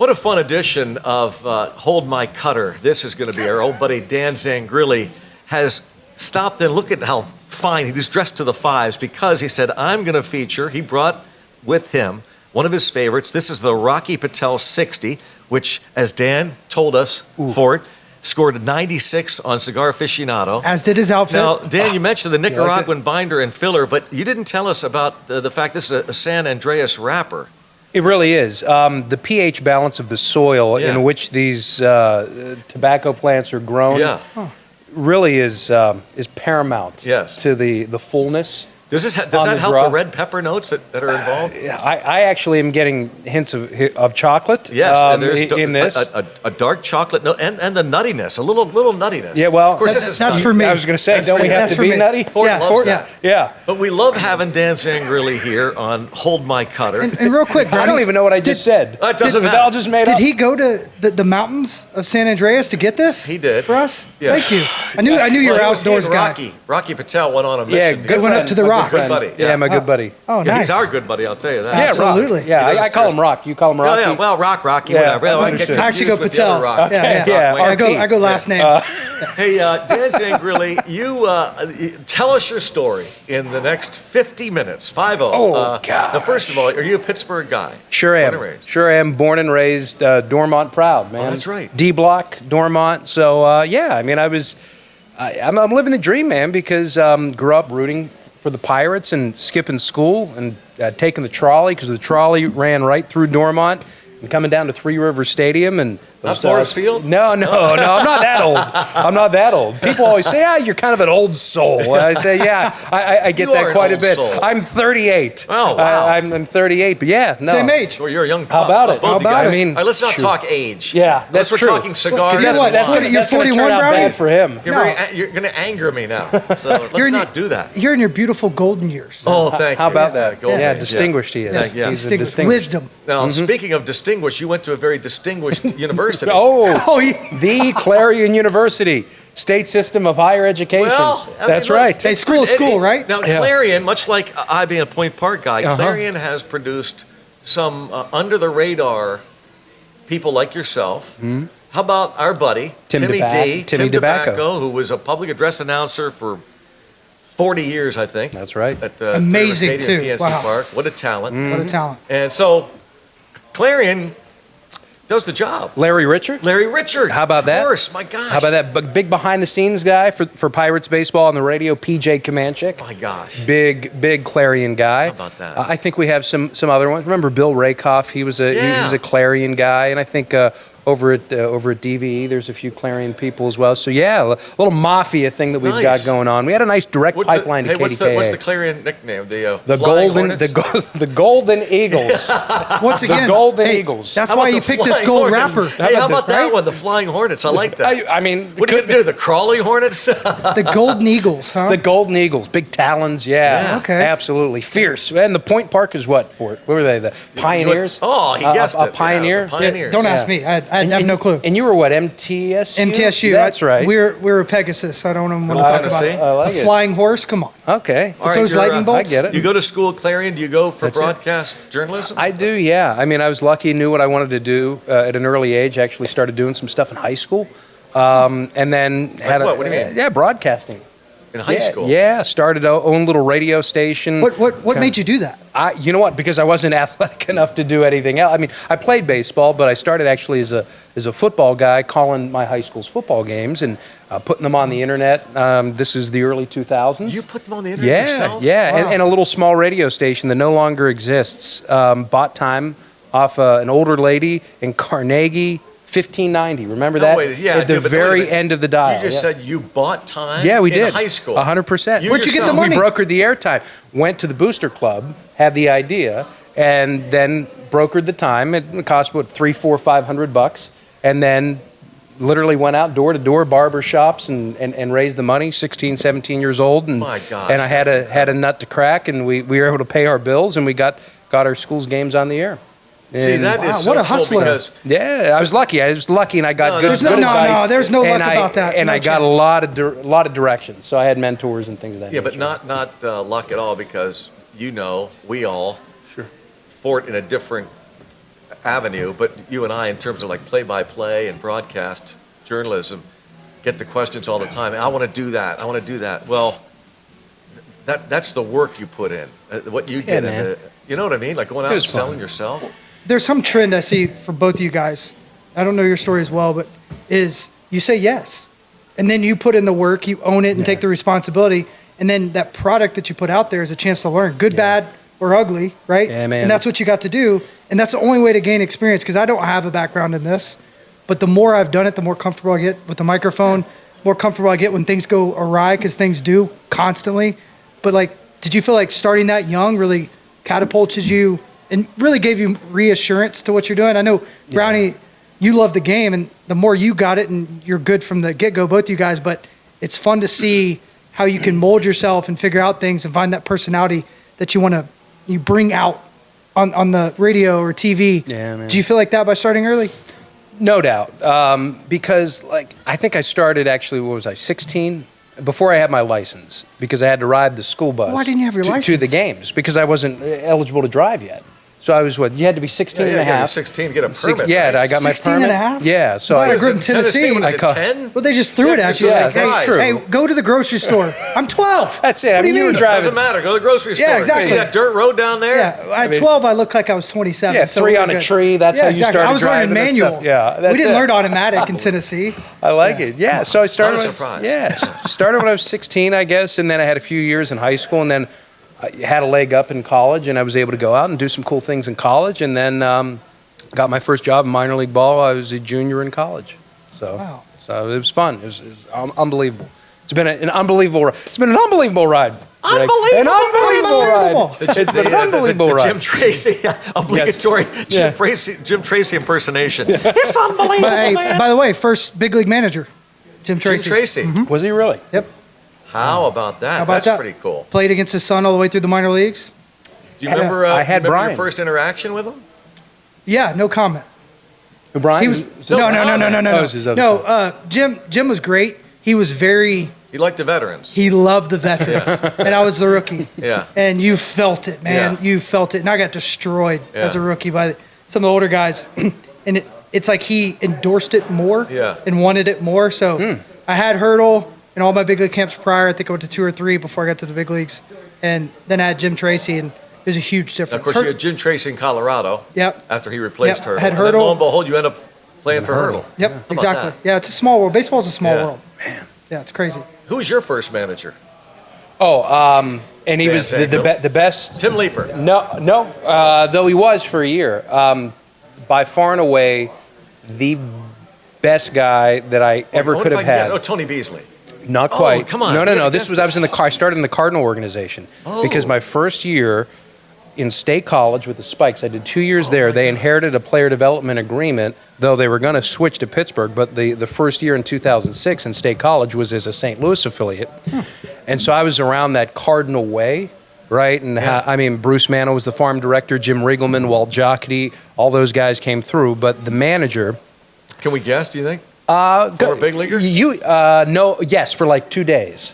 What a fun edition of Hold My Cutter. This is going to be our old buddy Dan Zangrilli has stopped and look at how fine. He was dressed to the fives because he said, I'm going to feature, he brought with him one of his favorites. This is the Rocky Patel 60, which, as Dan told us for it, scored 96 on Cigar Aficionado. As did his outfit. Now, Dan, you mentioned the Nicaraguan binder and filler, but you didn't tell us about the fact this is a San Andreas wrapper. It really is. The pH balance of the soil in which these tobacco plants are grown really is paramount to the fullness. Does that help the red pepper notes that are involved? I actually am getting hints of chocolate. Yes, and there's in this a dark chocolate note and the nuttiness, a little nuttiness. Yeah, well, of course, that's for me. I was going to say, don't we have to be nutty? Fort loves that. Yeah. But we love having Dan Zangrilli here on Hold My Cutter. And real quick, I don't even know what I just said. It doesn't matter. Was all just made up? Did he go to the mountains of San Andreas to get this? He did. For us? Yeah. Thank you. I knew you were outdoors guy. Rocky Patel went on a mission. Yeah, good went up to the rock. Good buddy. Yeah, my good buddy. Oh, Yeah, nice. he's our good buddy, I'll tell you that. Yeah, absolutely. Rock. Yeah, I call him Rock. You call him Rocky? Yeah, well, Rocky, Yeah, whatever. I understood. I actually go Patel. Rock. Yeah. RP. I go last name. Hey, Dan Zangrilli, you tell us your story in the next 50 minutes. 5-0. Oh, gosh. Now, first of all, are you a Pittsburgh guy? Sure am. Born and raised. Sure am. Born and raised Dormont proud, man. Oh, that's right. D Block, Dormont. So, I mean, I'm living the dream, man, because grew up rooting for the Pirates and skipping school and taking the trolley because the trolley ran right through Dormont and coming down to Three Rivers Stadium and Not Forest Field? No, I'm not that old. I'm not that old. People always say, you're kind of an old soul. And I say, I get that quite a bit. Soul. I'm 38. Oh, wow. I'm 38, but no. Same age. Well, you're a young How about it? Both you guys. I mean, all right, let's not talk age. Yeah, that's Unless true. we're talking cigars. Guess what? That's wine. you're 41, turn out Brownie? bad for him. You're going to anger me now. So let's not do that. You're in your beautiful golden years. Oh, thank you. How about that? Golden age, distinguished he is. Yeah. He's a Distinguished. distinguished. Wisdom. Now, speaking of distinguished, you went to a very distinguished university. Oh, yeah. The Clarion University, state system of higher education. Well, that's look, right. Hey, school, right? Now, Clarion, much like I being a Point Park guy, Clarion has produced some under-the-radar people like yourself. How about our buddy, Timmy D, Tim Tobacco, who was a public address announcer for 40 years, I think. That's right. At, amazing, too. PNC Wow. Park. What a talent. What a talent. And so, Clarion does the job. Larry Richard? Larry Richard. How about that? Of course, my gosh. How about that big behind-the-scenes guy for Pirates baseball on the radio, PJ Kamanchik? My gosh. Big Clarion guy. How about that? I think we have some other ones. Remember Bill Rakoff? He was a Clarion guy, and I think over at DVE, there's a few Clarion people as well. So a little mafia thing that we've got going on. We had a nice direct pipeline to KDKA. What's the Clarion nickname? The Golden Eagles. Once again, the Golden Eagles. That's why you picked this gold wrapper. Hey, how about that one? The Flying Hornets. I like that. I mean, what are you going to do? The Crawley Hornets? The Golden Eagles, huh? The Golden Eagles, big talons, Okay. absolutely fierce. And the Point Park is what for it? What were they? The Pioneers? He guessed it. A pioneer. The Pioneers. Don't ask me. I have no clue. And you were what? MTSU. MTSU. That's right. We're a Pegasus. I don't want to talk about it. I like a it. flying horse. Come on. Okay. All right, those lightning bolts. I get it. You go to school at Clarion. Do you go for That's it. broadcast journalism? I do. Yeah. I mean, I was lucky. Knew what I wanted to do at an early age. Actually, started doing some stuff in high school, and then had what? What do you mean? Yeah, broadcasting. In high school? Yeah, started our own little radio station. What made you do that? You know what? Because I wasn't athletic enough to do anything else. I mean, I played baseball, but I started actually as a football guy, calling my high school's football games and putting them on the internet. This is the early 2000s. You put them on the internet yourself? Yeah, Wow. and a little small radio station that no longer exists. Bought time off an older lady in Carnegie. 1590. Remember that? Wait, yeah, at the very end of the dial. You just said you bought time. Yeah, we in did. high school. 100%. Where'd you get the money? We brokered the airtime. Went to the Booster Club, had the idea, and then brokered the time. It cost what $300, $400, $500, and then literally went out door to door, barber shops, and raised the money. 16, 17 years old, and My gosh, and I had a nut to crack, and we were able to pay our bills, and we got our school's games on the air. See, that is so what a cool hustler. because Yeah, I was lucky, and I got good there's advice. there's no and luck about that. And No I got chance. a lot of directions, so I had mentors and things of that yeah, nature. but not luck at all because we all fought in a different avenue, but you and I, in terms of like play-by-play and broadcast journalism, get the questions all the time. I want to do that. I want to do that. Well, that's the work you put in. What you did. man. You know what I mean? Like going out It and was selling fun. yourself. There's some trend I see for both of you guys. I don't know your story as well, but is you say yes, and then you put in the work, you own it and take the responsibility, and then that product that you put out there is a chance to learn, good, bad, or ugly, right? Yeah, man. And that's what you got to do, and that's the only way to gain experience, because I don't have a background in this, but the more I've done it, the more comfortable I get with the microphone, more comfortable I get when things go awry, because things do constantly. But like, did you feel like starting that young really catapulted you and really gave you reassurance to what you're doing? I know, Brownie, you love the game, and the more you got it, and you're good from the get-go, both you guys, but it's fun to see how you can mold yourself and figure out things and find that personality that you bring out on the radio or TV. Yeah, man. Do you feel like that by starting early? No doubt. Because, like, I think I started actually, 16? Before I had my license, because I had to ride the school bus. Why didn't you have your to license? the games, because I wasn't eligible to drive yet. So I was, you had to be 16 and a You're half. 16 to get a permit. Yeah, right? I got my 16 permit. and a half? Yeah, so Glad I I grew up in Tennessee. What is I it, call- 10? Well, they just threw it at you. Yeah, Like, that's hey, true. hey, go to the grocery store. I'm 12. That's it. What I do mean, you you were mean? driving. Doesn't matter. Go to the grocery store. Yeah, exactly. See that dirt road down there? Yeah, at 12, I looked like I was 27. Yeah, so 3 we were on a good. tree, that's how you exactly. started I was learning driving and manual. stuff. Yeah, that's we didn't it. learn automatic in Tennessee. I like it. Yeah, so I started. Not a when surprise. Yeah, started when I was 16, I guess, and then I had a few years in high school, and then I had a leg up in college, and I was able to go out and do some cool things in college, and then got my first job in minor league ball. I was a junior in college, Wow. so it was fun. It was unbelievable. It's been an unbelievable ride. It's been an unbelievable ride. Greg. An unbelievable ride. It's been an unbelievable the ride. Jim Tracy obligatory Jim Tracy impersonation. It's unbelievable, But, hey, man. by the way, first big league manager, Jim Tracy. Jim Tracy. Was he really? Yep. How about that? How about That's that? pretty cool. Played against his son all the way through the minor leagues. Do you remember, I had your Brian. first interaction with him? Yeah, no comment. Who, Brian? He was no. Oh, it was his other son. Jim was great. He was He liked the veterans. he loved the veterans, and I was the rookie. Yeah. And you felt it, man. Yeah. You felt it, and I got destroyed Yeah. as a rookie by some of the older guys, and it's like he endorsed it more Yeah. and wanted it more. So I had hurdle in all my big league camps prior. I think I went to 2 or 3 before I got to the big leagues, and then I had Jim Tracy, and there's a huge Now, of difference. course, you had Jim Tracy in Colorado. Yep. After he replaced Yep, Hurdle. had And then, Hurdle. lo and behold, you end up playing for Hurdle. Yep, How about exactly. that? Yeah, it's a small world. Baseball's a small Yeah. world. Man. Yeah, it's crazy. Who was your first manager? And he Dan was Zangrilli. the best. Tim Leeper. No. Though he was for a year, by far and away, the best guy that I ever What could if have I can had. get- Oh, Tony Beasley. Not quite. come on. No. You gotta This guess was I was in the car. I started in the Cardinal organization because my first year in State College with the Spikes, I did 2 years there. They inherited a player development agreement, though they were going to switch to Pittsburgh. But the first year in 2006 in State College was as a St. Louis affiliate, and so I was around that Cardinal way. Right, and Bruce Manno was the farm director, Jim Riggleman, Walt Jocketty, all those guys came through. But the manager, Can we guess, do you think? Former big leaguer? Yes, for like 2 days.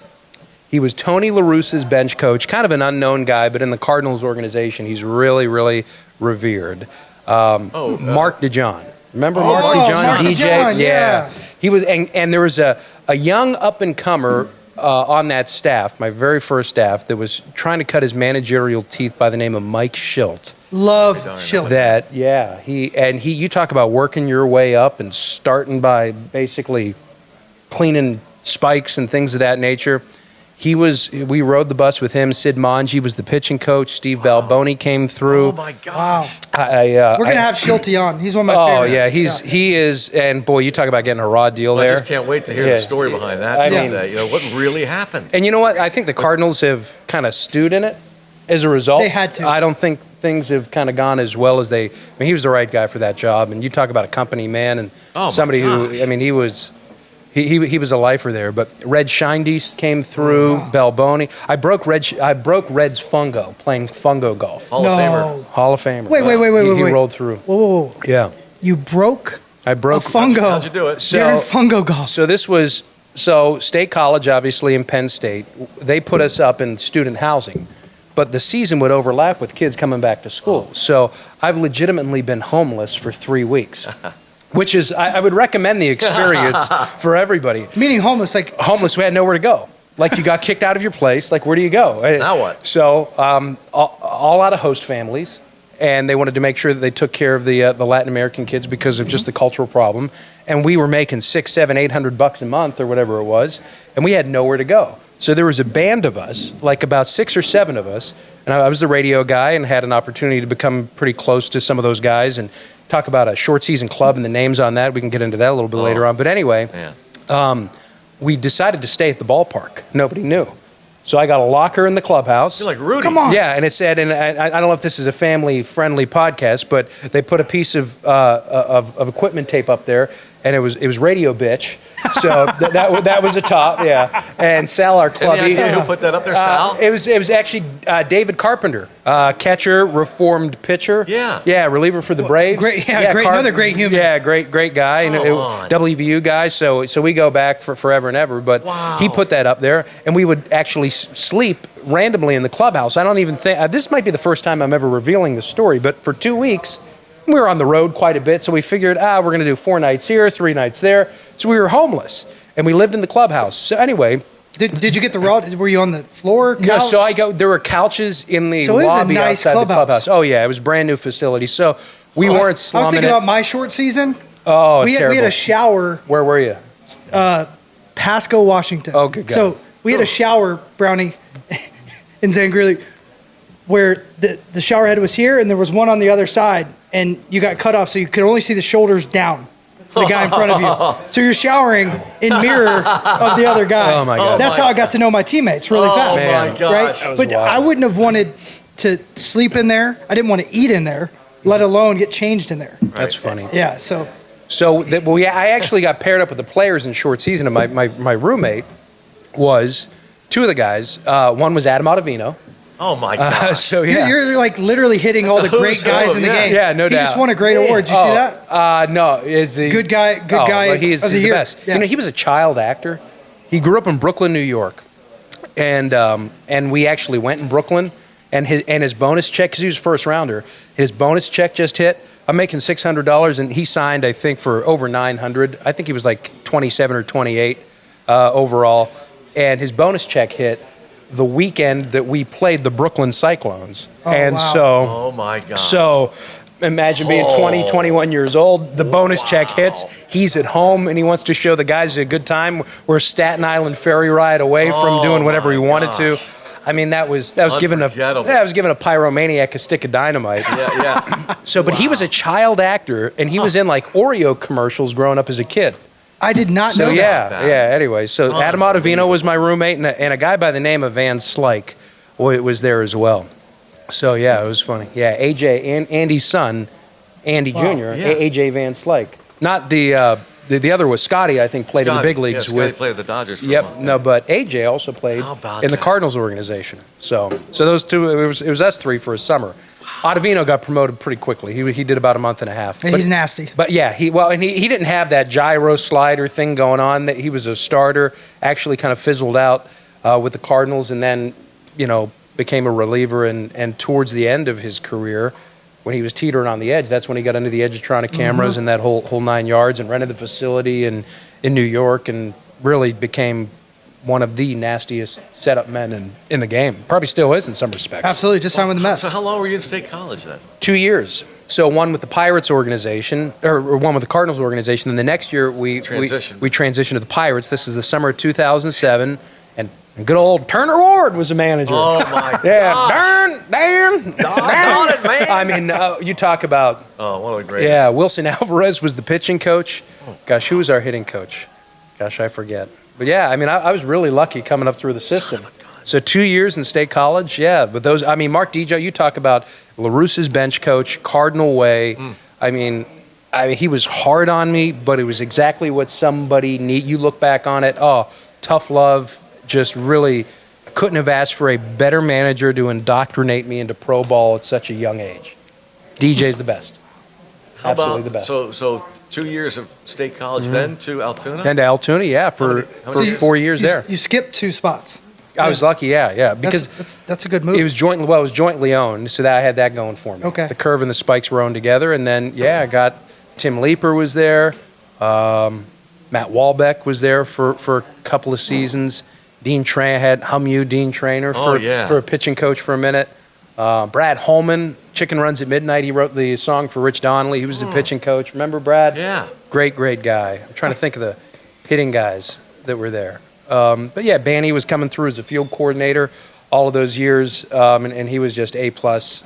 He was Tony La Russa's bench coach, kind of an unknown guy, but in the Cardinals organization, he's really, really revered. Mark DeJohn. Remember Mark DeJohn, Mark DJ? DeJohn, yeah. He was, and there was a young up-and-comer on that staff, my very first staff, that was trying to cut his managerial teeth by the name of Mike Schilt. Love Schilling. You talk about working your way up and starting by basically cleaning spikes and things of that nature. We rode the bus with him. Sid Manji was the pitching coach. Steve Balboni came through. Oh, my gosh. We're going to have Schulte on. He's one of my favorites. He is, and boy, you talk about getting a raw deal I there. just can't wait to hear Yeah. the story behind that. I someday. mean- What really happened? And you know what? I think the Cardinals have kind of stewed in it as a result. They had to. I don't think things have kind of gone as well as they. I mean, he was the right guy for that job. And you talk about a company man and Oh, my somebody who. gosh. I mean, he was a lifer there. But Red Shindeist came through. Balboni. I broke Red's fungo playing fungo golf. Hall of Famer. Hall of Famer. Wait. He rolled through. Whoa. Yeah. You broke I broke a fungo. How'd you do it? So- You're in fungo golf. So this was State College, obviously in Penn State. They put us up in student housing, but the season would overlap with kids coming back to school. So I've legitimately been homeless for 3 weeks, which is, I would recommend the experience for everybody. Meaning homeless, like Homeless, we had nowhere to go. Like you got kicked out of your place. Like, where do you go? Now what? So all out of host families, and they wanted to make sure that they took care of the Latin American kids because of just the cultural problem. And we were making $600, $700, $800 a month or whatever it was, and we had nowhere to go. So there was a band of us, like about 6 or 7 of us, and I was the radio guy and had an opportunity to become pretty close to some of those guys and talk about a short season club and the names on that. We can get into that a little bit later on. But anyway, we decided to stay at the ballpark. Nobody knew. So I got a locker in the clubhouse. You're like Rudy. Come on. Yeah, and it said, and I don't know if this is a family-friendly podcast, but they put a piece of equipment tape up there, and it was Radio Bitch. So that was a top, yeah. And Sal, our clubby. Any idea who put that up there, Sal? It was actually David Carpenter, catcher, reformed pitcher. Yeah. Yeah, reliever for the Braves. Great, another great human. Yeah, great guy. And WVU guy. So we go back for forever and ever. But he put that up there, and we would actually sleep randomly in the clubhouse. I don't even think this might be the first time I'm ever revealing the story. But for 2 weeks, we were on the road quite a bit, so we figured, we're going to do 4 nights here, 3 nights there. So we were homeless, and we lived in the clubhouse. So anyway, did you get the raw? Were you on the floor? Couch? no. So there were couches in the So it was a lobby nice outside the clubhouse. clubhouse. Oh yeah, it was a brand new facility. So we weren't slumming I was thinking it. about my short season. Oh, we had terrible. a shower, Where were you? Pasco, Washington. Oh, good God. So we had a shower, Brownie, in Zangrilli, where the shower head was here, and there was one on the other side, and you got cut off, so you could only see the shoulders down. The guy in front of you. So you're showering in mirror of the other guy. Oh, my God. That's how I got to know my teammates really fast. man. My gosh. Right? But wild. I wouldn't have wanted to sleep in there. I didn't want to eat in there, let alone get changed in there. That's funny. Yeah, so I actually got paired up with the players in short season, and my roommate was 2 of the guys. One was Adam Ottavino. Oh my gosh. So yeah. you're like literally hitting all the a who's great guys who, in the yeah. game. Yeah, no He doubt. just won a great award. Did you see that? No, is the Good guy well, he is of the he's year. the best. Yeah. You know, he was a child actor. He grew up in Brooklyn, New York, and we actually went in Brooklyn, and his bonus check, because he was first rounder, his bonus check just hit. I'm making $600, and he signed, I think, for over $900. I think he was like 27 or 28 overall, and his bonus check hit the weekend that we played the Brooklyn Cyclones. And wow. so, Oh my gosh. so imagine being 20, 21 years old, the bonus check hits, he's at home, and he wants to show the guys a good time. We're a Staten Island ferry ride away from doing whatever he wanted to. I mean, that was giving Unforgettable. a pyromaniac a stick of dynamite. Yeah. So, but he was a child actor, and he was in like Oreo commercials growing up as a kid. I did not So know that. that. Anyway, so Adam Ottavino was my roommate, and a guy by the name of Van Slyke was there as well. So yeah, it was funny. Yeah, AJ and Andy's son, Andy Jr. Yeah. AJ Van Slyke. Not the other was Scotty. I think played in the big leagues Scotty with. played with the Dodgers for a Yep. while. No, but AJ also played How about in the that? Cardinals organization. So those two, it was us 3 for a summer. Ottavino got promoted pretty quickly. He did about a month and a half. He's nasty. But yeah, he didn't have that gyro slider thing going on. That he was a starter. Actually, kind of fizzled out with the Cardinals, and then became a reliever. And towards the end of his career, when he was teetering on the edge, that's when he got into the Edgertronic cameras and that whole 9 yards, and rented the facility in New York, and really became one of the nastiest setup men in the game. Probably still is in some respects. Absolutely, just signed with the Mets. So how long were you in state college then? 2 years. So one with the Pirates organization, or one with the Cardinals organization. Then the next year we transitioned to the Pirates. This is the summer of 2007, and good old Turner Ward was a manager. Oh my Yeah, gosh. darn it, man. I mean, you talk about One of the greatest. yeah. Wilson Alvarez was the pitching coach. Gosh, who was our hitting coach? Gosh, I forget. But yeah, I mean, I was really lucky coming up through the system. So 2 years in state college, yeah. But those, I mean, Mark Dijo, you talk about LaRusse's bench coach, Cardinal Way. I mean, he was hard on me, but it was exactly what somebody need. You look back on it, tough love. Just really couldn't have asked for a better manager to indoctrinate me into pro ball at such a young age. DJ's the best. How Absolutely about, the best. So 2 years of state college, then to Altoona? Then to Altoona, yeah, for How many 4 years there. You skipped 2 spots. I was lucky, yeah, because that's a good move. it was jointly owned, so that I had that going for me. Okay. The curve and the spikes were owned together, and then I got Tim Leeper was there, Matt Walbeck was there for a couple of seasons. Dean Trainer had Dean Trainer for a pitching coach for a minute. Brad Holman, Chicken Runs at Midnight. He wrote the song for Rich Donnelly. He was the pitching coach. Remember Brad? Yeah. Great guy. I'm trying to think of the hitting guys that were there. But yeah, Banny was coming through as a field coordinator all of those years, and he was just A+.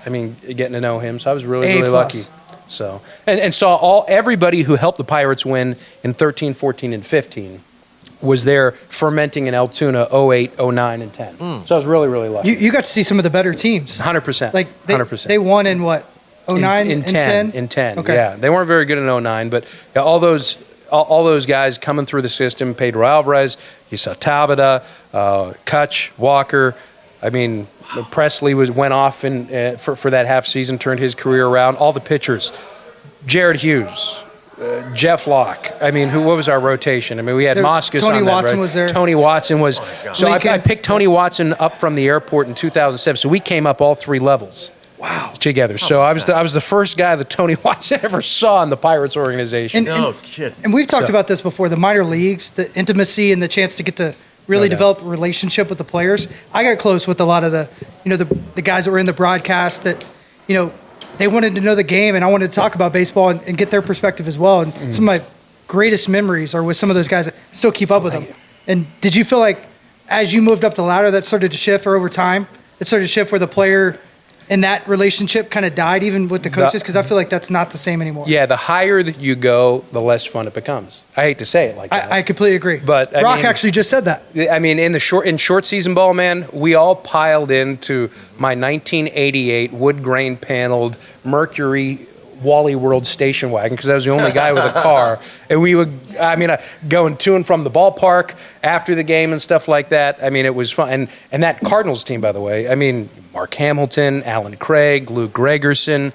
I mean, getting to know him, so I was really lucky. So and saw everybody who helped the Pirates win in 13, 14, and 15 was there fermenting in Altoona 08, 09, and 10. So I was really lucky. You got to see some of the better teams. 100%. Like 100%. They won in what? 09 in 10? In 10, okay. yeah. They weren't very good in 09, but all those guys coming through the system, Pedro Alvarez, you saw Tabata, Kutch, Walker. I mean, Presley went off for that half season, turned his career around. All the pitchers, Jared Hughes, Jeff Locke. I mean, what was our rotation? I mean, we had Moskos on that. Tony Watson was there. Tony Watson was. So I picked Tony Watson up from the airport in 2007. So we came up all three levels. Wow. Together. So I was the first guy that Tony Watson ever saw in the Pirates organization. No kidding. And we've talked about this before, the minor leagues, the intimacy and the chance to get to really develop a relationship with the players. I got close with a lot of the guys that were in the broadcast that, they wanted to know the game, and I wanted to talk about baseball and get their perspective as well. And some of my greatest memories are with some of those guys that still keep up with them. And did you feel like as you moved up the ladder, that started to shift, or over time, it started to shift where the player and that relationship kind of died even with the coaches? Because I feel like that's not the same anymore. Yeah, the higher that you go, the less fun it becomes. I hate to say it like that. I completely agree. But Rock actually just said that. I mean, in short season ball, man, we all piled into my 1988 wood grain paneled Mercury Wally World station wagon, because I was the only guy with a car. And we would, going to and from the ballpark after the game and stuff like that. I mean, it was fun. And that Cardinals team, by the way, I mean, Mark Hamilton, Alan Craig, Lou Gregerson,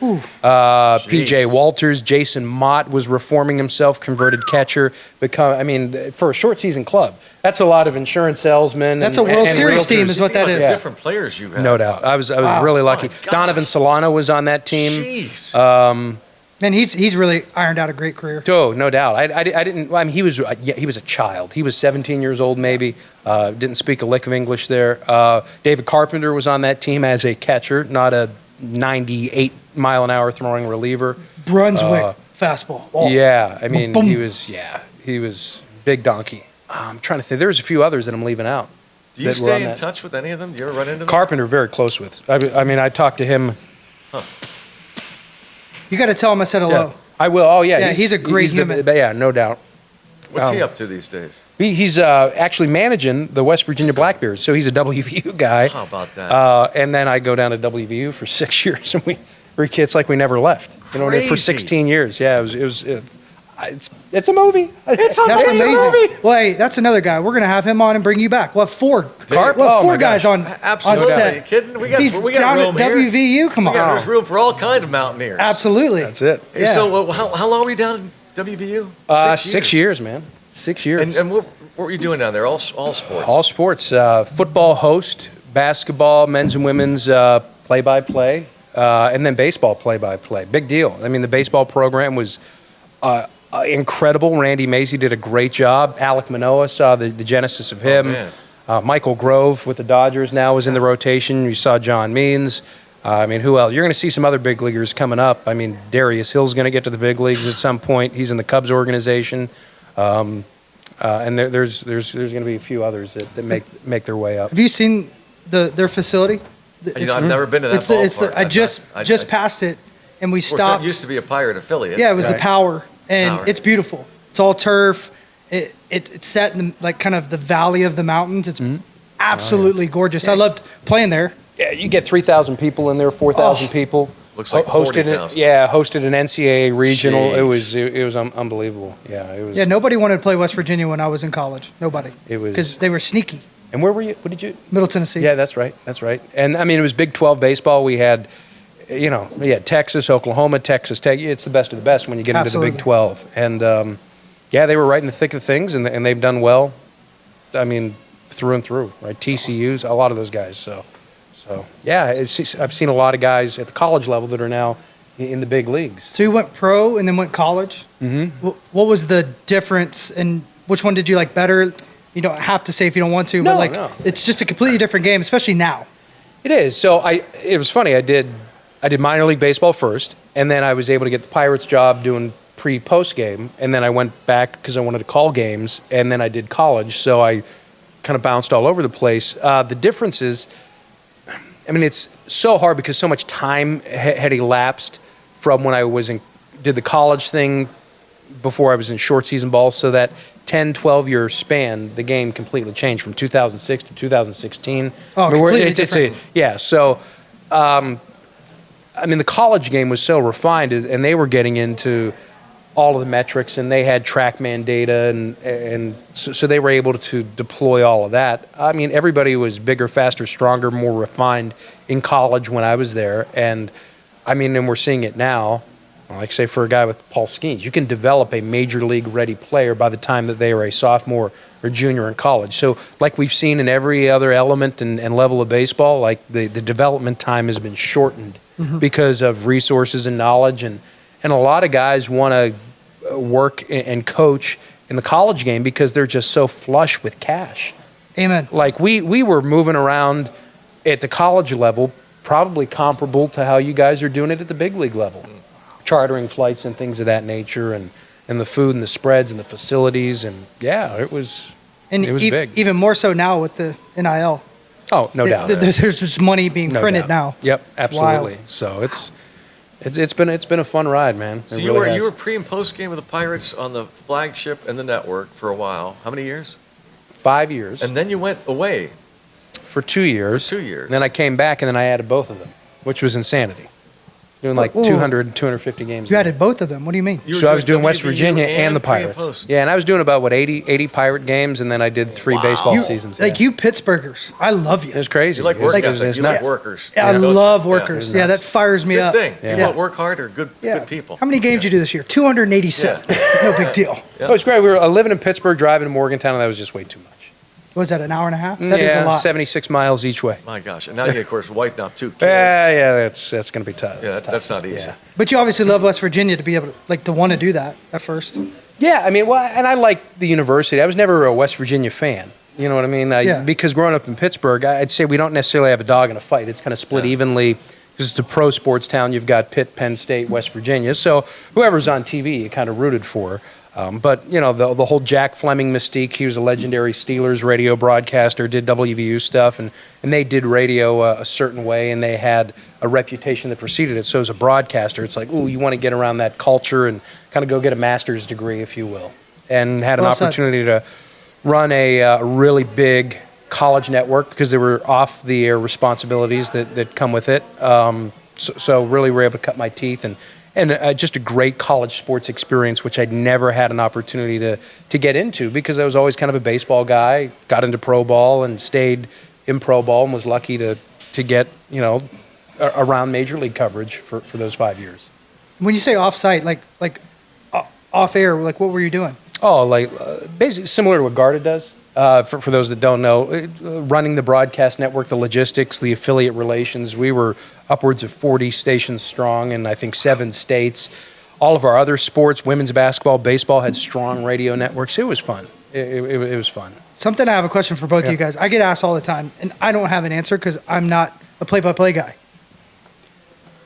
P.J. Walters, Jason Mott was reforming himself, converted catcher. For a short season club, that's a lot of insurance salesmen. That's a World Series team is what that is. Different players you have. No doubt. I was really lucky. Donovan Solano was on that team. Jeez. And he's really ironed out a great career. Oh, no doubt. I didn't. I mean, he was a child. He was 17 years old, maybe. Didn't speak a lick of English there. David Carpenter was on that team as a catcher, not a 98-mile-an-hour throwing reliever. Brunswick fastball. Oh. Yeah, I mean, Boom. he was big donkey. I'm trying to think. There's a few others that I'm leaving out. Do you stay in touch with any of them? Do you ever run into them? Carpenter, very close with. I mean, I talked to him. You got to tell him I said hello. Yeah, I will. Oh, yeah. Yeah, he's a great human. Yeah, no doubt. What's he up to these days? He's actually managing the West Virginia Blackbears, so he's a WVU guy. How about that? And then I go down to WVU for 6 years, and we're kids like we never left. Crazy. For 16 years. Yeah, it's a movie. That's amazing. Well, hey, that's another guy. We're going to have him on and bring you back. We'll have four guys on Absolutely. set. Are you kidding? We got down room at here. WVU. Come on. There's room for all kinds of mountaineers. Absolutely. That's it. Hey, so how long were you down at WVU? 6 years, man. 6 years. And what were you doing down there? All sports? All sports. Football host, basketball, men's and women's play-by-play, and then baseball play-by-play. Big deal. I mean, the baseball program was incredible. Randy Macy did a great job. Alec Manoah saw the genesis of him. Michael Grove with the Dodgers now is in the rotation. You saw John Means. I mean, who else? You're going to see some other big leaguers coming up. I mean, Darius Hill's going to get to the big leagues at some point. He's in the Cubs organization. And there's going to be a few others that make their way up. Have you seen their facility? I've never been to that ballpark. I just passed it, and we stopped. It used to be a Pirate affiliate. Yeah, it was the Power, and it's beautiful. It's all turf. It's set in kind of the valley of the mountains. It's absolutely gorgeous. I loved playing there. Yeah, you get 3,000 people in there, 4,000 people. Looks like 40,000. Hosted an NCAA regional. Jeez. It was unbelievable. Yeah, it was. Yeah, nobody wanted to play West Virginia when I was in college. Nobody. It was because they were sneaky. And where were you? What did you? Middle Tennessee. Yeah, that's right. And I mean, it was Big 12 baseball. We had, we had Texas, Oklahoma, Texas Tech. It's the best of the best when you get into the Big 12. And they were right in the thick of things, and they've done well. I mean, through and through, right? TCUs, a lot of those guys. So yeah, I've seen a lot of guys at the college level that are now in the big leagues. So you went pro and then went college. Mm-hmm. What was the difference, and which one did you like better? You don't have to say if you don't want to, but like it's just a completely different game, especially now. It is. So it was funny. I did minor league baseball first, and then I was able to get the Pirates job doing pre-post game, and then I went back because I wanted to call games, and then I did college. So I kind of bounced all over the place. The difference is, I mean, it's so hard because so much time had elapsed from when I did the college thing before I was in short season ball, so that 10, 12-year span, the game completely changed from 2006 to 2016. Oh, completely different. So, I mean, the college game was so refined, and they were getting into all of the metrics, and they had TrackMan data, and so they were able to deploy all of that. I mean, everybody was bigger, faster, stronger, more refined in college when I was there, and I mean, and we're seeing it now. Like, say, for a guy with Paul Skeens, you can develop a major league ready player by the time that they are a sophomore or junior in college. So like we've seen in every other element and level of baseball, like the development time has been shortened because of resources and knowledge. And a lot of guys want to work and coach in the college game because they're just so flush with cash. Amen. Like we were moving around at the college level, probably comparable to how you guys are doing it at the big league level. Chartering flights and things of that nature, and the food and the spreads and the facilities, and yeah, it was big. Even more so now with the NIL. Oh, no doubt. There's just money being printed now. Yep, absolutely. Wild. So it's been a fun ride, man. So you were pre and post game with the Pirates on the flagship and the network for a while. How many years? 5 years. And then you went away for 2 years. For 2 years. And then I came back, and then I added both of them, which was insanity. Doing like 200, 250 games. You added both of them. What do you mean? So I was doing West Virginia and the Pirates. Yeah, and I was doing about, 80 Pirate games, and then I did 3 baseball seasons. Like you Pittsburghers, I love you. It was crazy. You like work ethic. You like workers. Yeah, I love workers. Yeah, that fires me up. Good thing. You want work hard or good people. How many games did you do this year? 287. No big deal. Yeah. Oh, it's great. We were living in Pittsburgh, driving to Morgantown, and that was just way too much. Was that an hour and a half? That is a lot. 76 miles each way. My gosh. And now you, of course, wife, now 2 kids. Yeah, that's going to be tough. Yeah, that's not easy. Yeah. But you obviously love West Virginia to be able to want to do that at first. Yeah, I mean, and I like the university. I was never a West Virginia fan. You know what I mean? Because growing up in Pittsburgh, I'd say we don't necessarily have a dog in a fight. It's kind of split evenly because it's a pro sports town. You've got Pitt, Penn State, West Virginia. So whoever's on TV, you kind of rooted for. But, you know, the whole Jack Fleming mystique, he was a legendary Steelers radio broadcaster, did WVU stuff, and they did radio a certain way, and they had a reputation that preceded it. So as a broadcaster, it's like, ooh, you want to get around that culture and kind of go get a master's degree, if you will. And had an opportunity to run a really big college network because there were off-the-air responsibilities that come with it. So really were able to cut my teeth and just a great college sports experience, which I'd never had an opportunity to get into because I was always kind of a baseball guy, got into pro ball and stayed in pro ball and was lucky to get, you know, around major league coverage for those 5 years. When you say off-site, like off-air, like what were you doing? Oh, like basically similar to what Garda does. For those that don't know, running the broadcast network, the logistics, the affiliate relations, we were upwards of 40 stations strong in, I think, 7 states. All of our other sports, women's basketball, baseball, had strong radio networks. It was fun. It was fun. Something I have a question for both of you guys. I get asked all the time, and I don't have an answer because I'm not a play-by-play guy.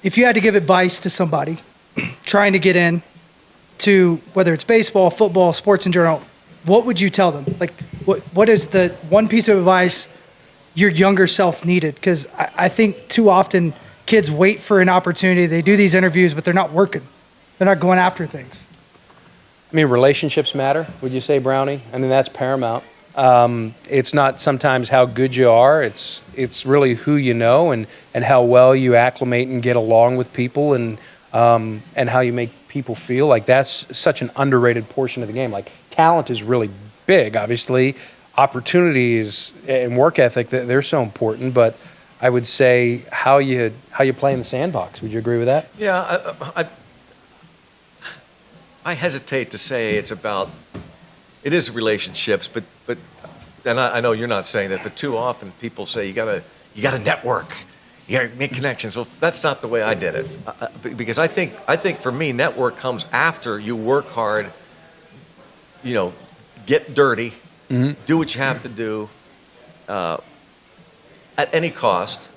If you had to give advice to somebody trying to get in to, whether it's baseball, football, sports in general, what would you tell them? Like, what is the one piece of advice your younger self needed? Because I think too often kids wait for an opportunity. They do these interviews, but they're not working. They're not going after things. I mean, relationships matter, would you say, Brownie? I mean, that's paramount. It's not sometimes how good you are. It's really who you know and how well you acclimate and get along with people and how you make people feel. Like, that's such an underrated portion of the game. Like, talent is really big, obviously. Opportunities and work ethic, they're so important. But I would say how you play in the sandbox. Would you agree with that? Yeah, I hesitate to say it is relationships, but and I know you're not saying that, but too often people say you gotta network, you gotta make connections. Well, that's not the way I did it, because I think for me, network comes after you work hard. Get dirty, do what you have to do, at any cost,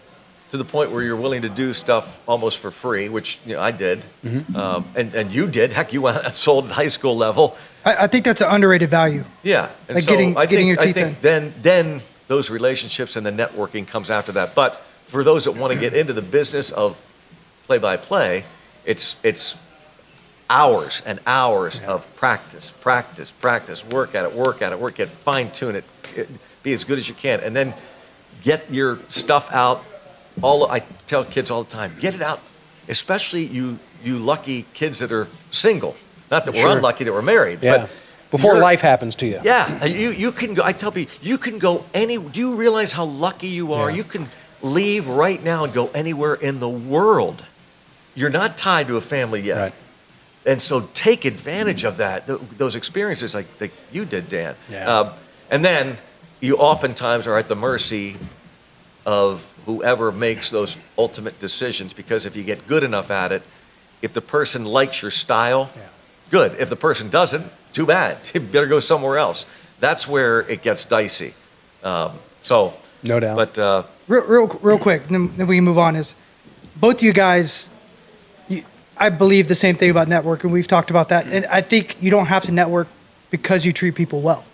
to the point where you're willing to do stuff almost for free, which I did, and you did. Heck, you went and sold at high school level. I think that's an underrated value. Yeah, and like so getting your teeth in. Then those relationships and the networking comes after that. But for those that want to get into the business of play-by-play, it's hours and hours of practice, work at it, fine-tune it, be as good as you can, and then get your stuff out. I tell kids all the time, get it out, especially you lucky kids that are single. Not that we're unlucky that we're married, but before life happens to you. Yeah, you can go. I tell people, you can go do you realize how lucky you are? Yeah. You can leave right now and go anywhere in the world. You're not tied to a family yet. Right. And so take advantage of that, those experiences like you did, Dan. Yeah. And then you oftentimes are at the mercy of whoever makes those ultimate decisions, because if you get good enough at it, if the person likes your style, good. If the person doesn't, too bad. You better go somewhere else. That's where it gets dicey. So no doubt. But Real quick, then we can move on. Is both of you guys, I believe the same thing about networking. We've talked about that, and I think you don't have to network because you treat people well.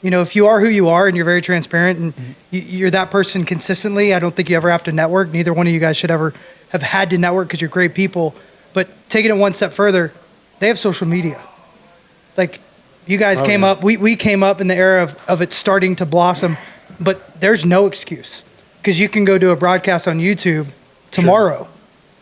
If you are who you are and you're very transparent and you're that person consistently, I don't think you ever have to network. Neither one of you guys should ever have had to network because you're great people. But taking it one step further, they have social media. Like, you guys came up, we came up in the era of it starting to blossom, but there's no excuse, because you can go do a broadcast on YouTube tomorrow.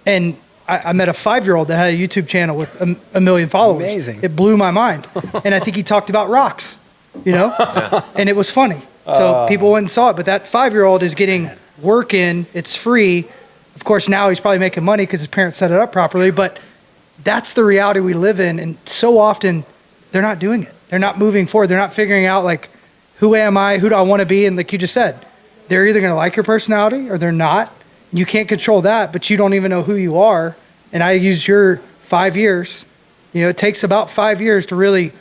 And I met a 5-year-old that had a YouTube channel with a million followers. Amazing. It blew my mind. And I think he talked about rocks, and it was funny. So people went and saw it. But that 5-year-old is getting work in. It's free. Of course, now he's probably making money because his parents set it up properly. But that's the reality we live in. And so often they're not doing it. They're not moving forward. They're not figuring out, like, who am I? Who do I want to be? And like you just said, they're either going to like your personality or they're not. You can't control that, but you don't even know who you are. And I used your 5 years. It takes about 5 years to really,